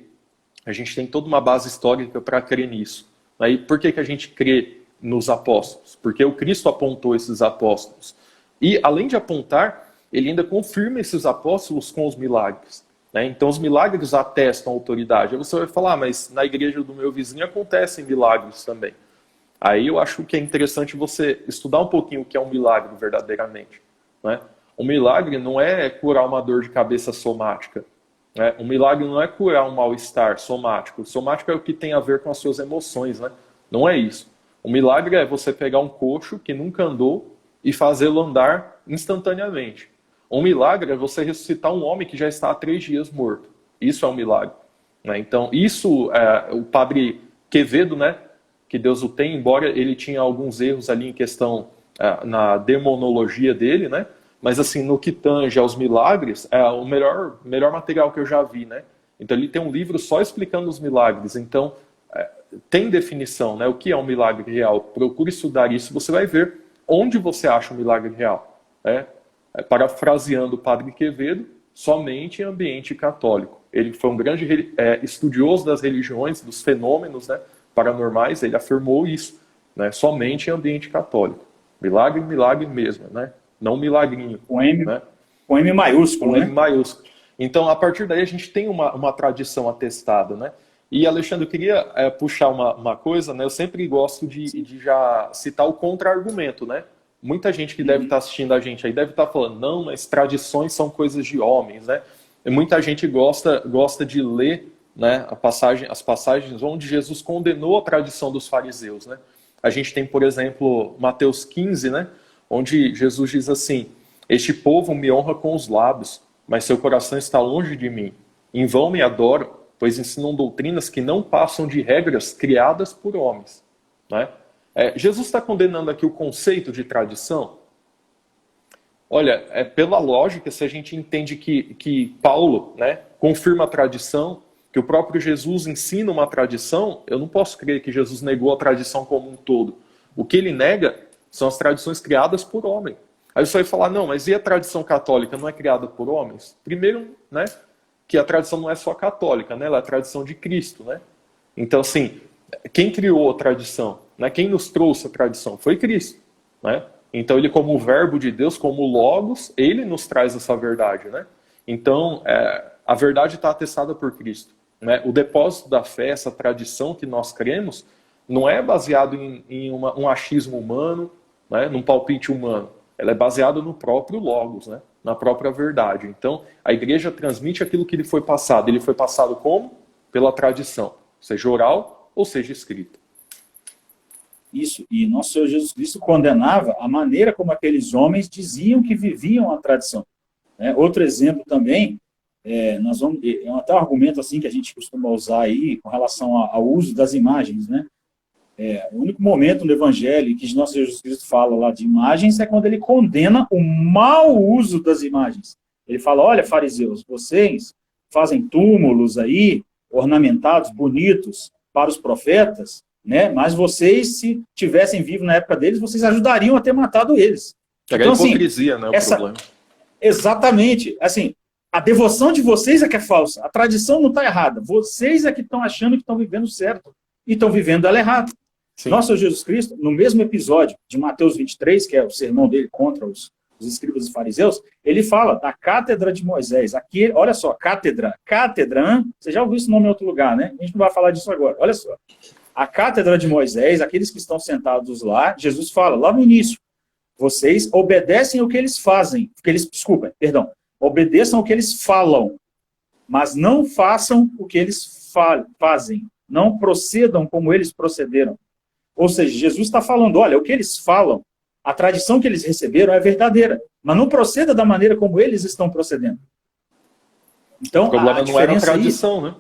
tem toda uma base histórica para crer nisso. E por que a gente crê nos apóstolos? Porque o Cristo apontou esses apóstolos. E, além de apontar, ele ainda confirma esses apóstolos com os milagres. Né? Então, os milagres atestam a autoridade. Aí você vai falar, mas na igreja do meu vizinho acontecem milagres também. Aí eu acho que é interessante você estudar um pouquinho o que é um milagre verdadeiramente. Né? Um milagre não é curar uma dor de cabeça somática. Um milagre não é curar um mal-estar somático. Somático é o que tem a ver com as suas emoções, né? Não é isso. O milagre é você pegar um coxo que nunca andou e fazê-lo andar instantaneamente. Um milagre é você ressuscitar um homem que já está há 3 dias morto. Isso é um milagre. Né? Então, isso, o padre Quevedo, né, que Deus o tem, embora ele tinha alguns erros ali em questão na demonologia dele, né? Mas assim, no que tange aos milagres, é o melhor material que eu já vi, né? Então ele tem um livro só explicando os milagres. Então tem definição, né? O que é um milagre real? Procure estudar isso, você vai ver onde você acha um milagre real. Né? Parafraseando o Padre Quevedo, somente em ambiente católico. Ele foi um grande estudioso das religiões, dos fenômenos, né, paranormais, ele afirmou isso, né? Somente em ambiente católico. Milagre, milagre mesmo, né? Não milagrinho. Com M, né? com M maiúsculo, Com né? M maiúsculo. Então, a partir daí, a gente tem uma tradição atestada, né? E, Alexandre, eu queria puxar uma coisa, né? Eu sempre gosto de já citar o contra-argumento, né? Muita gente que deve estar assistindo a gente aí deve estar falando, não, mas tradições são coisas de homens, né? E muita gente gosta de ler, né, as passagens onde Jesus condenou a tradição dos fariseus, né? A gente tem, por exemplo, Mateus 15, né? Onde Jesus diz assim, este povo me honra com os lábios, mas seu coração está longe de mim. Em vão me adoram, pois ensinam doutrinas que não passam de regras criadas por homens. Né? Jesus está condenando aqui o conceito de tradição. Olha, pela lógica, se a gente entende que Paulo, né, confirma a tradição, que o próprio Jesus ensina uma tradição, eu não posso crer que Jesus negou a tradição como um todo. O que ele nega são as tradições criadas por homem. Aí você vai falar, não, mas e a tradição católica não é criada por homens? Primeiro, né, que a tradição não é só católica, né, ela é a tradição de Cristo. Né? Então, assim, quem criou a tradição? Né, quem nos trouxe a tradição? Foi Cristo. Né? Então, ele como o verbo de Deus, como o Logos, ele nos traz essa verdade. Né? Então, a verdade está atestada por Cristo. Né? O depósito da fé, essa tradição que nós cremos, não é baseado em um achismo humano, né? Num palpite humano. Ela é baseada no próprio Logos, né? Na própria verdade. Então, a igreja transmite aquilo que lhe foi passado. Ele foi passado como? Pela tradição, seja oral ou seja escrita. Isso, e nosso Senhor Jesus Cristo condenava a maneira como aqueles homens diziam que viviam a tradição. Outro exemplo também, até um argumento assim que a gente costuma usar aí com relação ao uso das imagens, né? O único momento no Evangelho que nosso Senhor Jesus Cristo fala lá de imagens é quando ele condena o mau uso das imagens. Ele fala, olha, fariseus, vocês fazem túmulos aí, ornamentados, bonitos, para os profetas, né? Mas vocês, se tivessem vivo na época deles, vocês ajudariam a ter matado eles. Então, a hipocrisia, assim, né, o problema. Exatamente. Assim, a devoção de vocês é que é falsa. A tradição não está errada. Vocês é que estão achando que estão vivendo certo e estão vivendo ela errado. Sim. Nosso Senhor Jesus Cristo, no mesmo episódio de Mateus 23, que é o sermão dele contra os escribas e fariseus, ele fala da cátedra de Moisés. Aqui, olha só, cátedra, você já ouviu esse nome em outro lugar, né? A gente não vai falar disso agora. Olha só. A cátedra de Moisés, aqueles que estão sentados lá, Jesus fala, lá no início, vocês obedecem o que eles fazem, obedeçam o que eles falam, mas não façam o que eles fazem. Não procedam como eles procederam. Ou seja, Jesus está falando, olha, o que eles falam, a tradição que eles receberam é verdadeira, mas não proceda da maneira como eles estão procedendo. Então, o problema não era a tradição, né?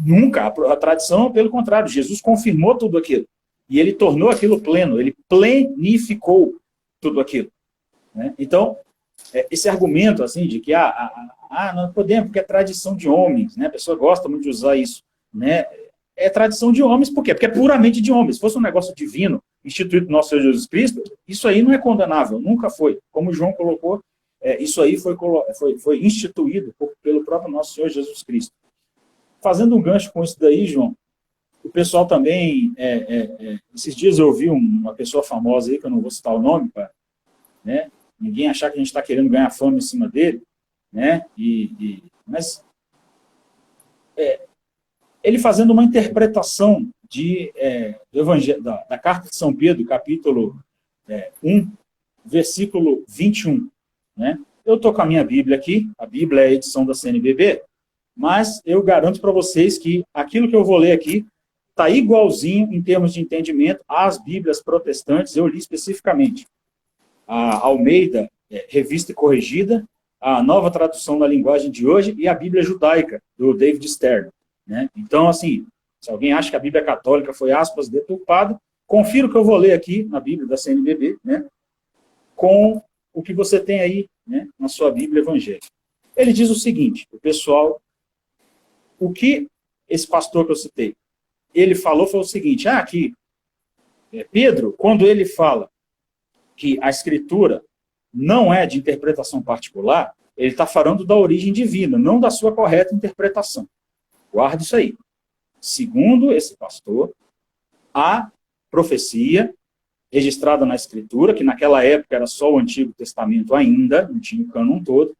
Nunca. A tradição, pelo contrário, Jesus confirmou tudo aquilo. E ele tornou aquilo pleno, ele plenificou tudo aquilo. Né? Então, esse argumento assim, de que não podemos, porque é tradição de homens, né? A pessoa gosta muito de usar isso. Né? É tradição de homens, por quê? Porque é puramente de homens. Se fosse um negócio divino, instituído por nosso Senhor Jesus Cristo, isso aí não é condenável, nunca foi. Como o João colocou, isso aí foi instituído pelo próprio nosso Senhor Jesus Cristo. Fazendo um gancho com isso daí, João, o pessoal também, esses dias eu ouvi uma pessoa famosa aí, que eu não vou citar o nome, né? Ninguém achar que a gente está querendo ganhar fama em cima dele, né? Mas ele fazendo uma interpretação do Evangelho, da Carta de São Pedro, capítulo 1, versículo 21. Né? Eu estou com a minha Bíblia aqui, a Bíblia é a edição da CNBB, mas eu garanto para vocês que aquilo que eu vou ler aqui está igualzinho em termos de entendimento às Bíblias protestantes, eu li especificamente. A Almeida, Revista e Corrigida, a Nova Tradução da Linguagem de Hoje e a Bíblia Judaica, do David Stern. Né? Então, assim, se alguém acha que a Bíblia Católica foi, aspas, deturpada, confira o que eu vou ler aqui na Bíblia da CNBB, né? Com o que você tem aí, né, na sua Bíblia evangélica. Ele diz o seguinte, o pessoal, o que esse pastor que eu citei, ele falou foi o seguinte, que Pedro, quando ele fala que a Escritura não é de interpretação particular, ele está falando da origem divina, não da sua correta interpretação. Guarde isso aí. Segundo esse pastor, a profecia registrada na Escritura, que naquela época era só o Antigo Testamento ainda, não tinha o cânon todo,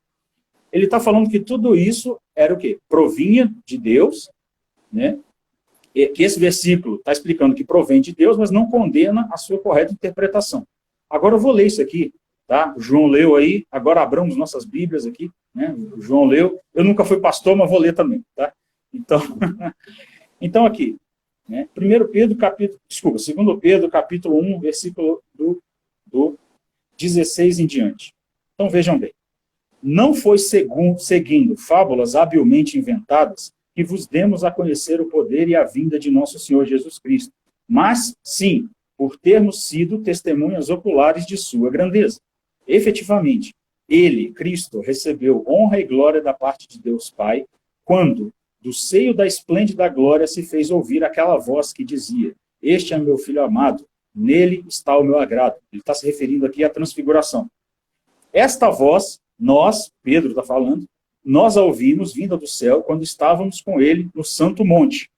ele está falando que tudo isso era o quê? Provinha de Deus, né? E que esse versículo está explicando que provém de Deus, mas não condena a sua correta interpretação. Agora eu vou ler isso aqui, tá? O João leu aí, agora abramos nossas Bíblias aqui, né? O João leu, eu nunca fui pastor, mas vou ler também, tá? Então aqui, né? 2 Pedro, capítulo 1, versículo do 16 em diante. Então vejam bem. Não foi seguindo fábulas habilmente inventadas que vos demos a conhecer o poder e a vinda de nosso Senhor Jesus Cristo, mas, sim, por termos sido testemunhas oculares de sua grandeza. Efetivamente, ele, Cristo, recebeu honra e glória da parte de Deus Pai, quando, do seio da esplêndida glória, se fez ouvir aquela voz que dizia, este é meu Filho amado, nele está o meu agrado. Ele está se referindo aqui à transfiguração. Esta voz, nós, Pedro está falando, nós a ouvimos vinda do céu quando estávamos com ele no Santo Monte.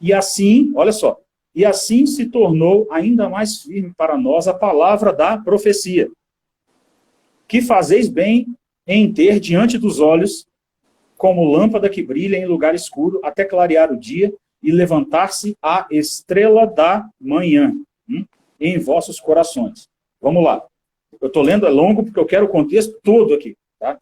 E assim, olha só, e assim se tornou ainda mais firme para nós a palavra da profecia, que fazeis bem em ter diante dos olhos como lâmpada que brilha em lugar escuro até clarear o dia e levantar-se a estrela da manhã em vossos corações. Vamos lá. Eu estou lendo, é longo porque eu quero o contexto todo aqui. Tá?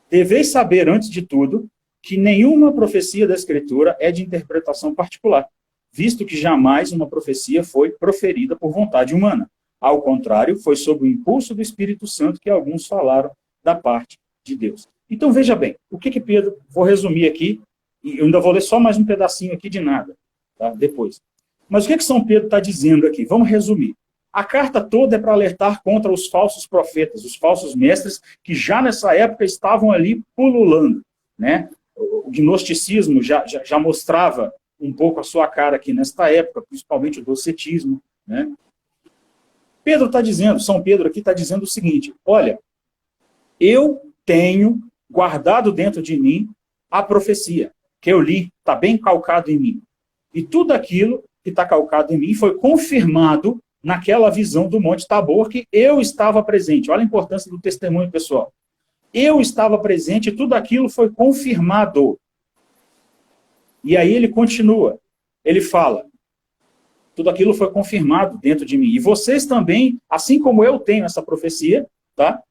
Deveis saber, antes de tudo, que nenhuma profecia da Escritura é de interpretação particular, visto que jamais uma profecia foi proferida por vontade humana. Ao contrário, foi sob o impulso do Espírito Santo que alguns falaram da parte de Deus. Então, veja bem, o que Pedro, vou resumir aqui, e eu ainda vou ler só mais um pedacinho aqui de nada, tá? Depois. Mas o que São Pedro está dizendo aqui? Vamos resumir. A carta toda é para alertar contra os falsos profetas, os falsos mestres, que já nessa época estavam ali pululando, né? O gnosticismo já mostrava um pouco a sua cara aqui nesta época, principalmente o docetismo, né? Pedro está dizendo, São Pedro aqui está dizendo o seguinte, olha, eu tenho guardado dentro de mim a profecia, que eu li, está bem calcado em mim. E tudo aquilo que está calcado em mim foi confirmado naquela visão do Monte Tabor, que eu estava presente. Olha a importância do testemunho, pessoal. Eu estava presente e tudo aquilo foi confirmado. E aí ele continua, ele fala, tudo aquilo foi confirmado dentro de mim. E vocês também, assim como eu tenho essa profecia, tá?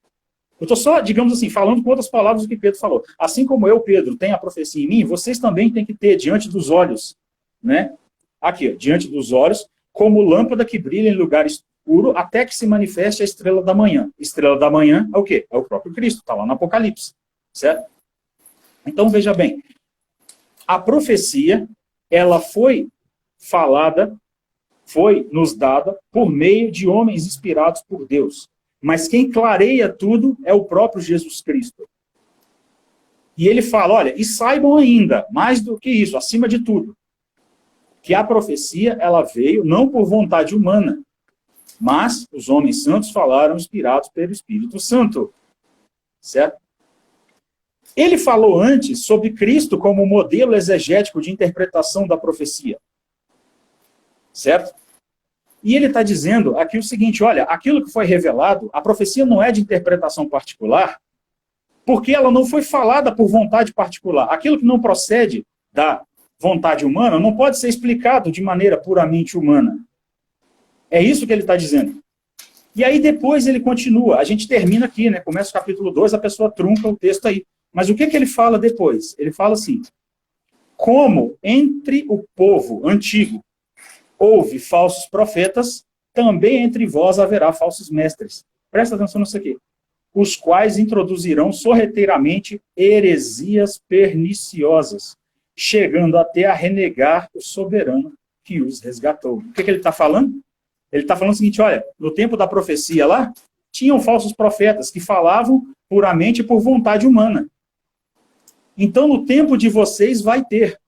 Eu estou só, digamos assim, falando com outras palavras do que Pedro falou. Assim como eu, Pedro, tenho a profecia em mim, vocês também têm que ter diante dos olhos, né? Aqui, ó, diante dos olhos, como lâmpada que brilha em lugar escuro, até que se manifeste a estrela da manhã. Estrela da manhã é o quê? É o próprio Cristo, está lá no Apocalipse, certo? Então, veja bem, a profecia, ela foi falada, foi nos dada por meio de homens inspirados por Deus. Mas quem clareia tudo é o próprio Jesus Cristo. E ele fala, olha, e saibam ainda, mais do que isso, acima de tudo, que a profecia, ela veio não por vontade humana, mas os homens santos falaram inspirados pelo Espírito Santo. Certo? Ele falou antes sobre Cristo como modelo exegético de interpretação da profecia. Certo? E ele está dizendo aqui o seguinte, olha, aquilo que foi revelado, a profecia não é de interpretação particular, porque ela não foi falada por vontade particular. Aquilo que não procede da vontade humana não pode ser explicado de maneira puramente humana. É isso que ele está dizendo. E aí depois ele continua, a gente termina aqui, né? Começa o capítulo 2, a pessoa trunca o texto aí. Mas o que ele fala depois? Ele fala assim, como entre o povo antigo houve falsos profetas, também entre vós haverá falsos mestres. Presta atenção nisso aqui. Os quais introduzirão sorrateiramente heresias perniciosas, chegando até a renegar o soberano que os resgatou. O que ele está falando? Ele está falando o seguinte, olha, no tempo da profecia lá, tinham falsos profetas que falavam puramente por vontade humana. Então, no tempo de vocês vai ter.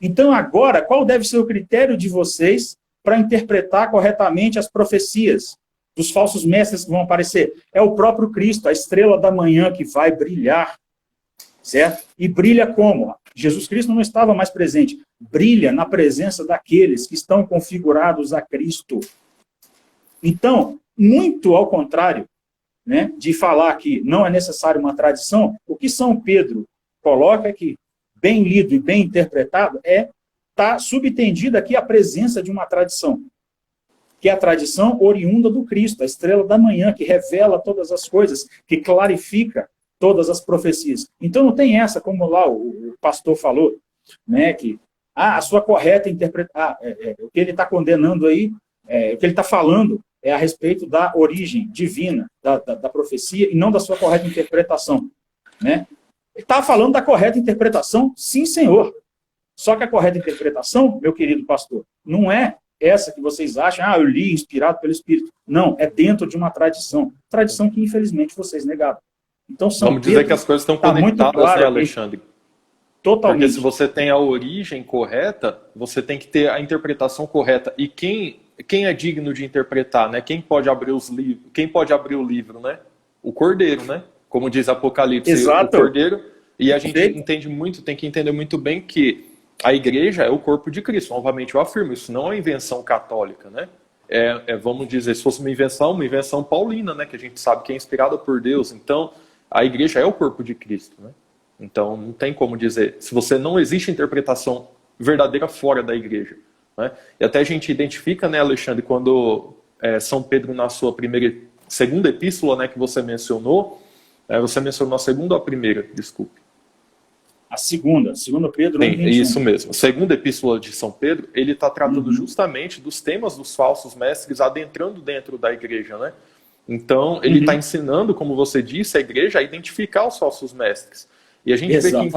Então, agora, qual deve ser o critério de vocês para interpretar corretamente as profecias dos falsos mestres que vão aparecer? É o próprio Cristo, a estrela da manhã que vai brilhar, certo? E brilha como? Jesus Cristo não estava mais presente. Brilha na presença daqueles que estão configurados a Cristo. Então, muito ao contrário, né, de falar que não é necessário uma tradição, o que São Pedro coloca aqui, bem lido e bem interpretado, está subtendida aqui a presença de uma tradição, que é a tradição oriunda do Cristo, a estrela da manhã, que revela todas as coisas, que clarifica todas as profecias. Então não tem essa, como lá o pastor falou, né, que a sua correta interpretação, o que ele está condenando aí, o que ele está falando é a respeito da origem divina da profecia e não da sua correta interpretação, né? Ele está falando da correta interpretação, sim, senhor. Só que a correta interpretação, meu querido pastor, não é essa que vocês acham, eu li inspirado pelo Espírito. Não, é dentro de uma tradição. Tradição que, infelizmente, vocês negaram. Então, vamos dizer que as coisas estão conectadas, claro, né, Alexandre? Totalmente. Porque se você tem a origem correta, você tem que ter a interpretação correta. E quem é digno de interpretar, né? Quem pode abrir os livros? Quem pode abrir o livro, né? O Cordeiro, né? Como diz Apocalipse, exato. O Cordeiro. E a gente tem que entender muito bem que a igreja é o corpo de Cristo. Novamente eu afirmo, isso não é uma invenção católica, né? Vamos dizer, se fosse uma invenção paulina, né? Que a gente sabe que é inspirada por Deus. Então, a igreja é o corpo de Cristo, né? Então, não tem como dizer, se você não existe interpretação verdadeira fora da igreja, né? E até a gente identifica, né, Alexandre, quando São Pedro, na sua segunda epístola, né, que você mencionou a segunda ou a primeira? Desculpe. A segunda Pedro. Sim, isso mesmo. A segunda epístola de São Pedro, ele está tratando justamente dos temas dos falsos mestres adentrando dentro da igreja, né? Então, ele está ensinando, como você disse, a igreja a identificar os falsos mestres. E a gente vê que em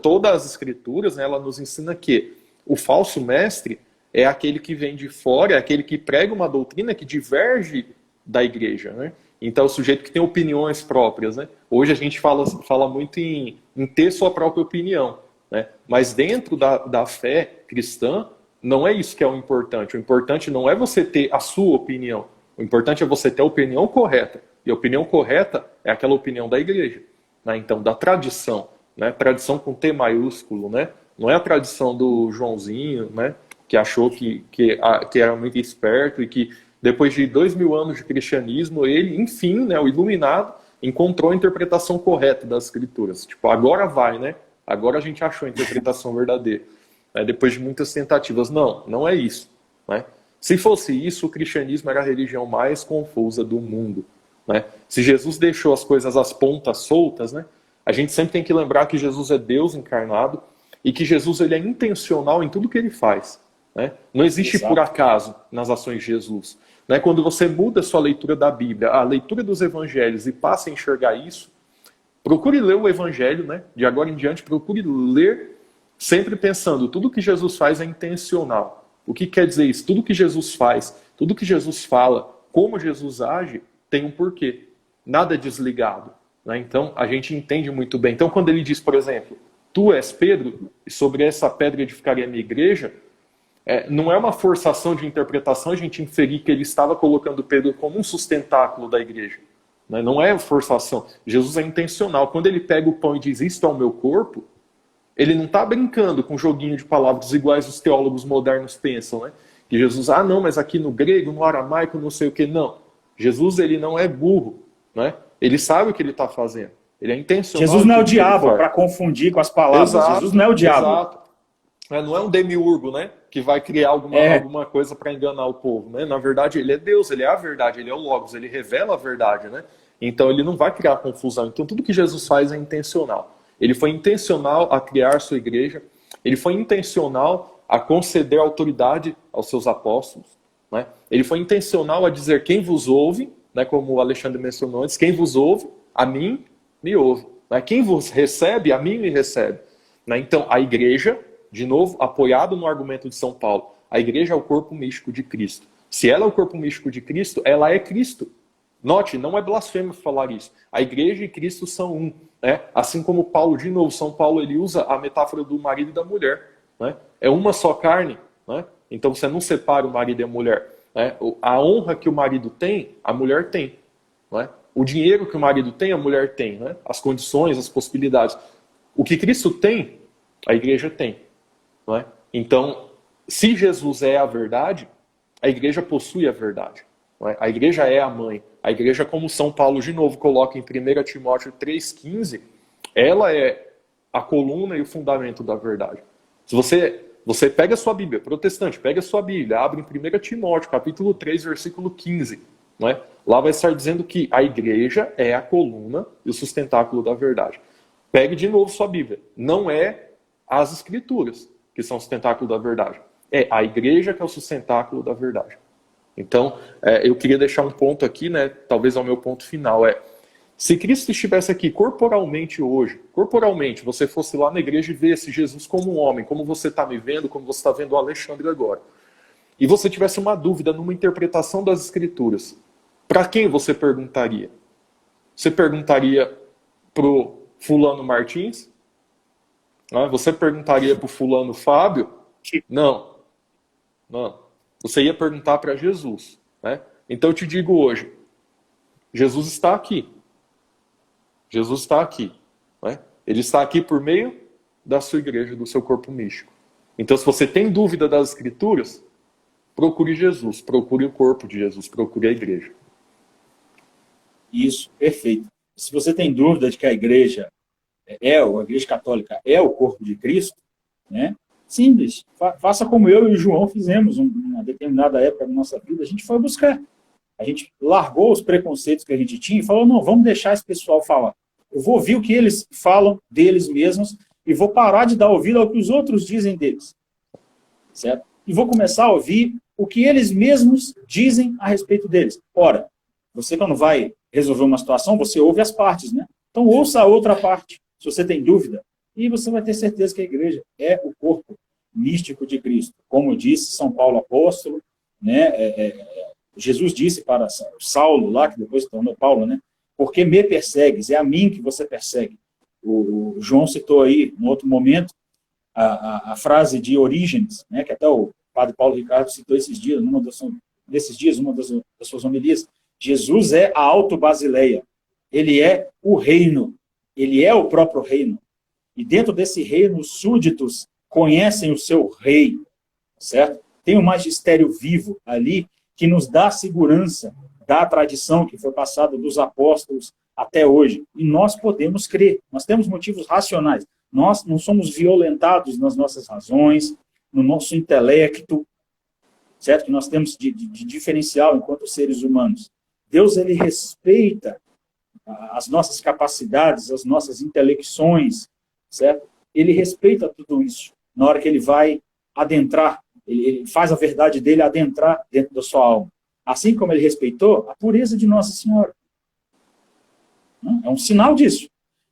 todas as escrituras, né, ela nos ensina que o falso mestre é aquele que vem de fora, é aquele que prega uma doutrina que diverge da igreja, né? Então, o sujeito que tem opiniões próprias, né? Hoje a gente fala muito em ter sua própria opinião, né? Mas dentro da fé cristã, não é isso que é o importante. O importante não é você ter a sua opinião. O importante é você ter a opinião correta. E a opinião correta é aquela opinião da igreja, né? Então, da tradição, né? Tradição com T maiúsculo, né? Não é a tradição do Joãozinho, né? Que achou que era muito esperto e que depois de 2000 anos de cristianismo, ele, enfim, né, o iluminado, encontrou a interpretação correta das escrituras. Tipo, agora vai, né? Agora a gente achou a interpretação verdadeira. Depois de muitas tentativas. Não, não é isso, né? Se fosse isso, o cristianismo era a religião mais confusa do mundo, né? Se Jesus deixou as coisas às pontas soltas, né? A gente sempre tem que lembrar que Jesus é Deus encarnado e que Jesus ele é intencional em tudo que ele faz, né? Não existe por acaso nas ações de Jesus. Né? Quando você muda a sua leitura da Bíblia, a leitura dos evangelhos e passa a enxergar isso, procure ler o evangelho, né? De agora em diante, procure ler sempre pensando, tudo que Jesus faz é intencional. O que quer dizer isso? Tudo que Jesus faz, tudo que Jesus fala, como Jesus age, tem um porquê. Nada é desligado, né? Então, a gente entende muito bem. Então, quando ele diz, por exemplo, tu és Pedro, e sobre essa pedra edificarei a minha igreja, não é uma forçação de interpretação a gente inferir que ele estava colocando Pedro como um sustentáculo da igreja. Né? Não é forçação. Jesus é intencional. Quando ele pega o pão e diz, isto é o meu corpo, ele não está brincando com um joguinho de palavras iguais os teólogos modernos pensam, né? Que Jesus, não, mas aqui no grego, no aramaico, não sei o que. Não. Jesus, ele não é burro, né? Ele sabe o que ele está fazendo. Ele é intencional. Jesus não é o diabo, para confundir com as palavras. Exato, Jesus não é o diabo. Exato. Não é um demiurgo, né? Que vai criar alguma coisa para enganar o povo, né? Na verdade, ele é Deus, ele é a verdade, ele é o Logos, ele revela a verdade, né? Então, ele não vai criar confusão. Então, tudo que Jesus faz é intencional. Ele foi intencional a criar sua igreja, ele foi intencional a conceder autoridade aos seus apóstolos, né? Ele foi intencional a dizer quem vos ouve, né? Como o Alexandre mencionou antes, quem vos ouve, a mim me ouve. Né? Quem vos recebe, a mim me recebe. Né? Então, a igreja, de novo, apoiado no argumento de São Paulo, a igreja é o corpo místico de Cristo. Se ela é o corpo místico de Cristo, ela é Cristo. Note, não é blasfêmia falar isso. A igreja e Cristo são um. Né? Assim como Paulo, de novo, São Paulo, ele usa a metáfora do marido e da mulher. Né? É uma só carne. Né? Então você não separa o marido e a mulher. Né? A honra que o marido tem, a mulher tem. Né? O dinheiro que o marido tem, a mulher tem. Né? As condições, as possibilidades. O que Cristo tem, a igreja tem. Né? Então, se Jesus é a verdade, a igreja possui a verdade. Né? A igreja é a mãe. A igreja, como São Paulo, de novo, coloca em 1 Timóteo 3,15, ela é a coluna e o fundamento da verdade. Se você pega a sua Bíblia, protestante, pega a sua Bíblia, abre em 1 Timóteo, capítulo 3, versículo 15. Não é? Lá vai estar dizendo que a igreja é a coluna e o sustentáculo da verdade. Pegue de novo sua Bíblia. Não é as Escrituras que são o sustentáculo da verdade. É a igreja que é o sustentáculo da verdade. Então, eu queria deixar um ponto aqui, né, talvez ao meu ponto final, se Cristo estivesse aqui corporalmente hoje, corporalmente, você fosse lá na igreja e visse Jesus como um homem, como você está me vendo, como você está vendo o Alexandre agora, e você tivesse uma dúvida numa interpretação das Escrituras, para quem você perguntaria? Você perguntaria para o fulano Martins? Você perguntaria para o fulano Fábio? Não. Você ia perguntar para Jesus. Né? Então eu te digo hoje, Jesus está aqui. Jesus está aqui. Né? Ele está aqui por meio da sua igreja, do seu corpo místico. Então se você tem dúvida das Escrituras, procure Jesus, procure o corpo de Jesus, procure a igreja. Isso, perfeito. Se você tem dúvida de que a igreja católica é o corpo de Cristo, né? Simples. Faça como eu e o João fizemos uma determinada época da nossa vida. A gente foi buscar. A gente largou os preconceitos que a gente tinha e falou, não, vamos deixar esse pessoal falar. Eu vou ouvir o que eles falam deles mesmos e vou parar de dar ouvido ao que os outros dizem deles. Certo? E vou começar a ouvir o que eles mesmos dizem a respeito deles. Ora, você quando vai resolver uma situação, você ouve as partes, né? Então ouça a outra parte, se você tem dúvida. E você vai ter certeza que a igreja é o corpo místico de Cristo. Como disse São Paulo apóstolo, né? Jesus disse para Saulo, lá que depois se tornou Paulo, né? Porque me persegues, é a mim que você persegue. O João citou aí, em outro momento, a frase de Orígenes, né? Que até o padre Paulo Ricardo citou esses dias, numa das suas homilias. Jesus é a autobasileia. Ele é o reino. Ele é o próprio reino. E dentro desse reino, os súditos conhecem o seu rei, certo? Tem um magistério vivo ali que nos dá segurança da tradição que foi passada dos apóstolos até hoje. E nós podemos crer. Nós temos motivos racionais. Nós não somos violentados nas nossas razões, no nosso intelecto, certo? Que nós temos de diferencial enquanto seres humanos. Deus, ele respeita as nossas capacidades, as nossas intelecções, certo? Ele respeita tudo isso. Na hora que ele vai adentrar, ele faz a verdade dele adentrar dentro da sua alma. Assim como ele respeitou a pureza de Nossa Senhora. É um sinal disso.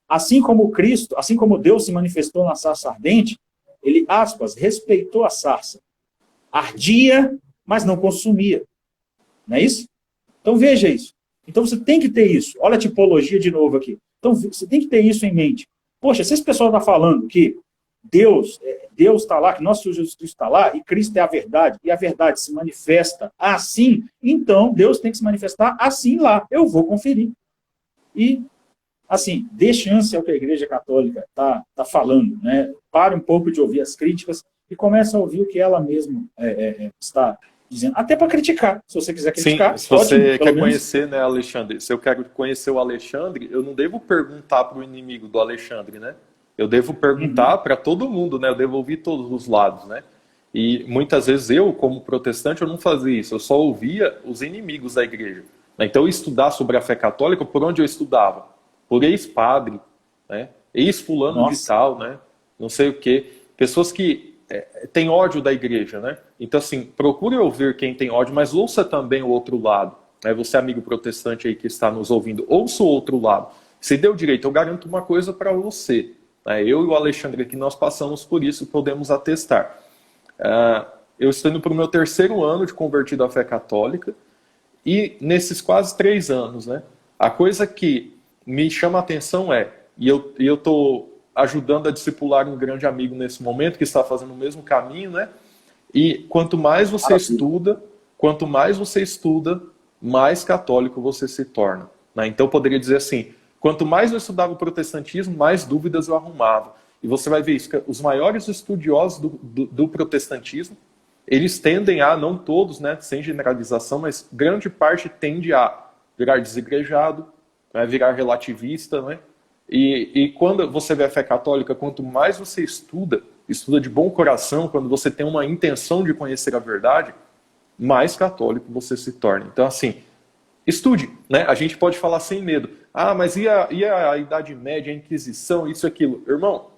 Assim como Cristo, assim como Deus se manifestou na sarça ardente, ele, aspas, respeitou a sarça. Ardia, mas não consumia. Não é isso? Então veja isso. Então você tem que ter isso. Olha a tipologia de novo aqui. Então você tem que ter isso em mente. Poxa, se esse pessoal está falando que Deus está lá, que nosso Senhor Jesus Cristo está lá, e Cristo é a verdade, e a verdade se manifesta assim, então Deus tem que se manifestar assim lá. Eu vou conferir. E, assim, dê chance ao que a Igreja Católica está falando, né? Pare um pouco de ouvir as críticas e comece a ouvir o que ela mesma está dizendo. Até para criticar, se você quiser criticar. Sim, se você quer conhecer, né, Alexandre, se eu quero conhecer o Alexandre, eu não devo perguntar para o inimigo do Alexandre, né? Eu devo perguntar para todo mundo, né? Eu devo ouvir todos os lados, né? E muitas vezes eu, como protestante, eu não fazia isso. Eu só ouvia os inimigos da igreja. Então, eu estudar sobre a fé católica, por onde eu estudava? Por ex-padre, né? Ex-fulano de tal, né? Não sei o quê. Pessoas que têm ódio da igreja, né? Então, assim, procure ouvir quem tem ódio, mas ouça também o outro lado. Né? Você, amigo protestante aí que está nos ouvindo, ouça o outro lado. Se deu direito, eu garanto uma coisa para você. Eu e o Alexandre aqui, nós passamos por isso, podemos atestar. Eu estou indo para o meu 3º ano de convertido à fé católica E nesses quase 3 anos, né, a coisa que me chama a atenção e eu estou ajudando a discipular um grande amigo nesse momento, que está fazendo o mesmo caminho, né? E quanto mais você estuda, mais católico você se torna. Né? Então eu poderia dizer assim, quanto mais eu estudava o protestantismo, mais dúvidas eu arrumava. E você vai ver isso, que os maiores estudiosos do protestantismo, eles tendem a, não todos, né, sem generalização, mas grande parte tende a virar desigrejado, né, virar relativista, né? E quando você vê a fé católica, quanto mais você estuda de bom coração, quando você tem uma intenção de conhecer a verdade, mais católico você se torna. Então, assim, estude, né? A gente pode falar sem medo. Ah, mas e a Idade Média, a Inquisição, isso e aquilo? Irmão,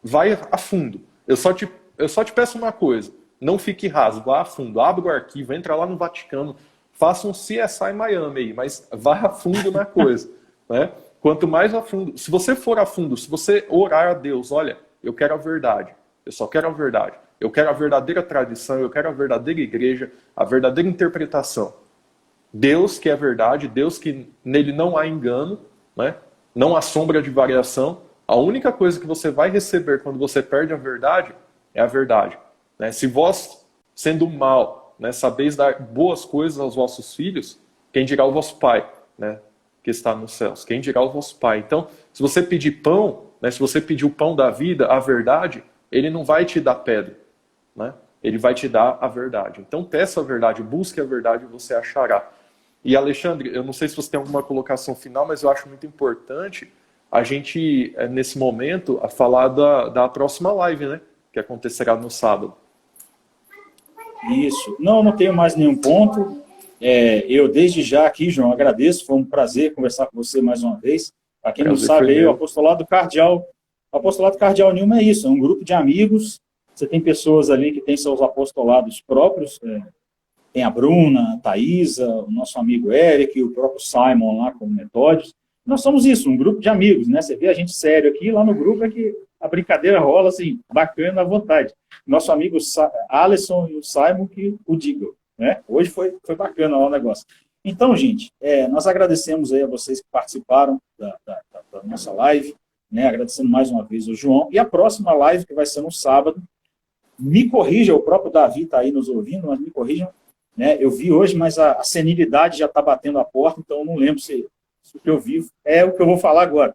vai a fundo. Eu só te peço uma coisa, não fique raso, vá a fundo, abra o arquivo, entra lá no Vaticano, faça um CSI Miami aí, mas vá a fundo na coisa, né? Quanto mais a fundo, se você for a fundo, se você orar a Deus, olha, eu quero a verdade, eu só quero a verdade, eu quero a verdadeira tradição, eu quero a verdadeira igreja, a verdadeira interpretação. Deus que é verdade, Deus que nele não há engano, né? Não há sombra de variação, a única coisa que você vai receber quando você perde a verdade é a verdade. Né? Se vós, sendo mal, né, sabeis dar boas coisas aos vossos filhos, quem dirá o vosso Pai, né, que está nos céus? Quem dirá o vosso Pai? Então, se você pedir pão, né, se você pedir o pão da vida, a verdade, ele não vai te dar pedra. Né? Ele vai te dar a verdade. Então, peça a verdade, busque a verdade e você achará. E, Alexandre, eu não sei se você tem alguma colocação final, mas eu acho muito importante a gente, nesse momento, a falar da próxima live, né? Que acontecerá no sábado. Isso. Não tenho mais nenhum ponto. Eu, desde já aqui, João, agradeço. Foi um prazer conversar com você mais uma vez. Para quem não sabe, aí, o Apostolado Cardeal Nilma é isso, é um grupo de amigos. Você tem pessoas ali que têm seus apostolados próprios. Tem a Bruna, a Thaisa, o nosso amigo Eric, o próprio Simon lá como Metódios. Nós somos isso, um grupo de amigos, né? Você vê a gente sério aqui, lá no grupo é que a brincadeira rola assim, bacana, à vontade. Nosso amigo Alisson e o Simon que o digam, né? Hoje foi bacana lá o negócio. Então, gente, nós agradecemos aí a vocês que participaram da nossa live, né? Agradecendo mais uma vez o João. E a próxima live, que vai ser no sábado, me corrija, o próprio Davi está aí nos ouvindo, mas me corrijam, né? Eu vi hoje, mas a senilidade já está batendo a porta, então eu não lembro se o que eu vi é o que eu vou falar agora.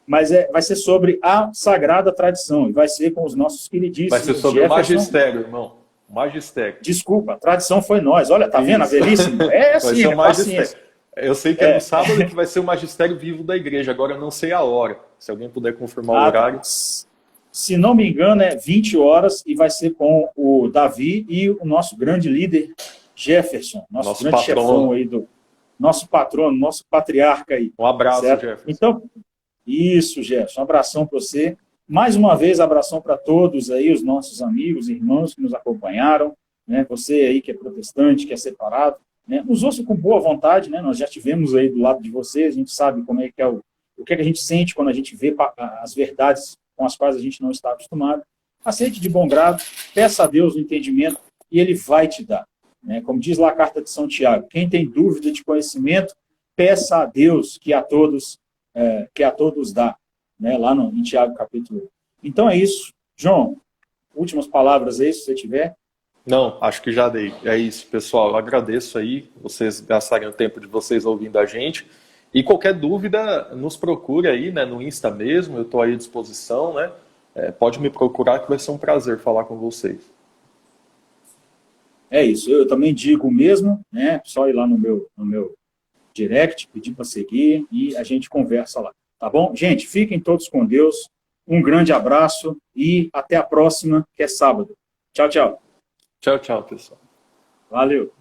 Mas vai ser sobre a Sagrada Tradição, e vai ser com os nossos queridíssimos. Vai ser sobre Jefferson. O magistério, irmão. Magistério. Desculpa, a tradição foi nós. Olha, tá vendo a velhice? É assim, é paciência. Eu sei que é no sábado que vai ser o magistério vivo da igreja, agora eu não sei a hora. Se alguém puder confirmar o horário. Se não me engano, é 20 horas, e vai ser com o Davi e o nosso grande líder, Jefferson, nosso grande chefão aí nosso patrono, nosso patriarca aí. Um abraço, certo? Jefferson. Então, isso, Jefferson, um abração para você. Mais uma vez, abração para todos aí, os nossos amigos e irmãos que nos acompanharam, né? Você aí que é protestante, que é separado, né? Nos ouça com boa vontade, né? Nós já estivemos aí do lado de vocês, a gente sabe como é que é o que a gente sente quando a gente vê as verdades com as quais a gente não está acostumado. Aceite de bom grado, peça a Deus o entendimento e Ele vai te dar. Né? Como diz lá a carta de São Tiago, quem tem dúvida de conhecimento, peça a Deus que a todos dá. Né? Lá em Tiago capítulo 1. Então é isso. João, últimas palavras aí, se você tiver. Não, acho que já dei. É isso, pessoal. Eu agradeço aí vocês gastarem o tempo de vocês ouvindo a gente. E qualquer dúvida, nos procure aí, né, no Insta mesmo, eu estou aí à disposição, né? Pode me procurar que vai ser um prazer falar com vocês. É isso, eu também digo o mesmo, né? Só ir lá no meu direct, pedir para seguir e a gente conversa lá, tá bom? Gente, fiquem todos com Deus, um grande abraço e até a próxima, que é sábado. Tchau, tchau. Tchau, tchau, pessoal. Valeu.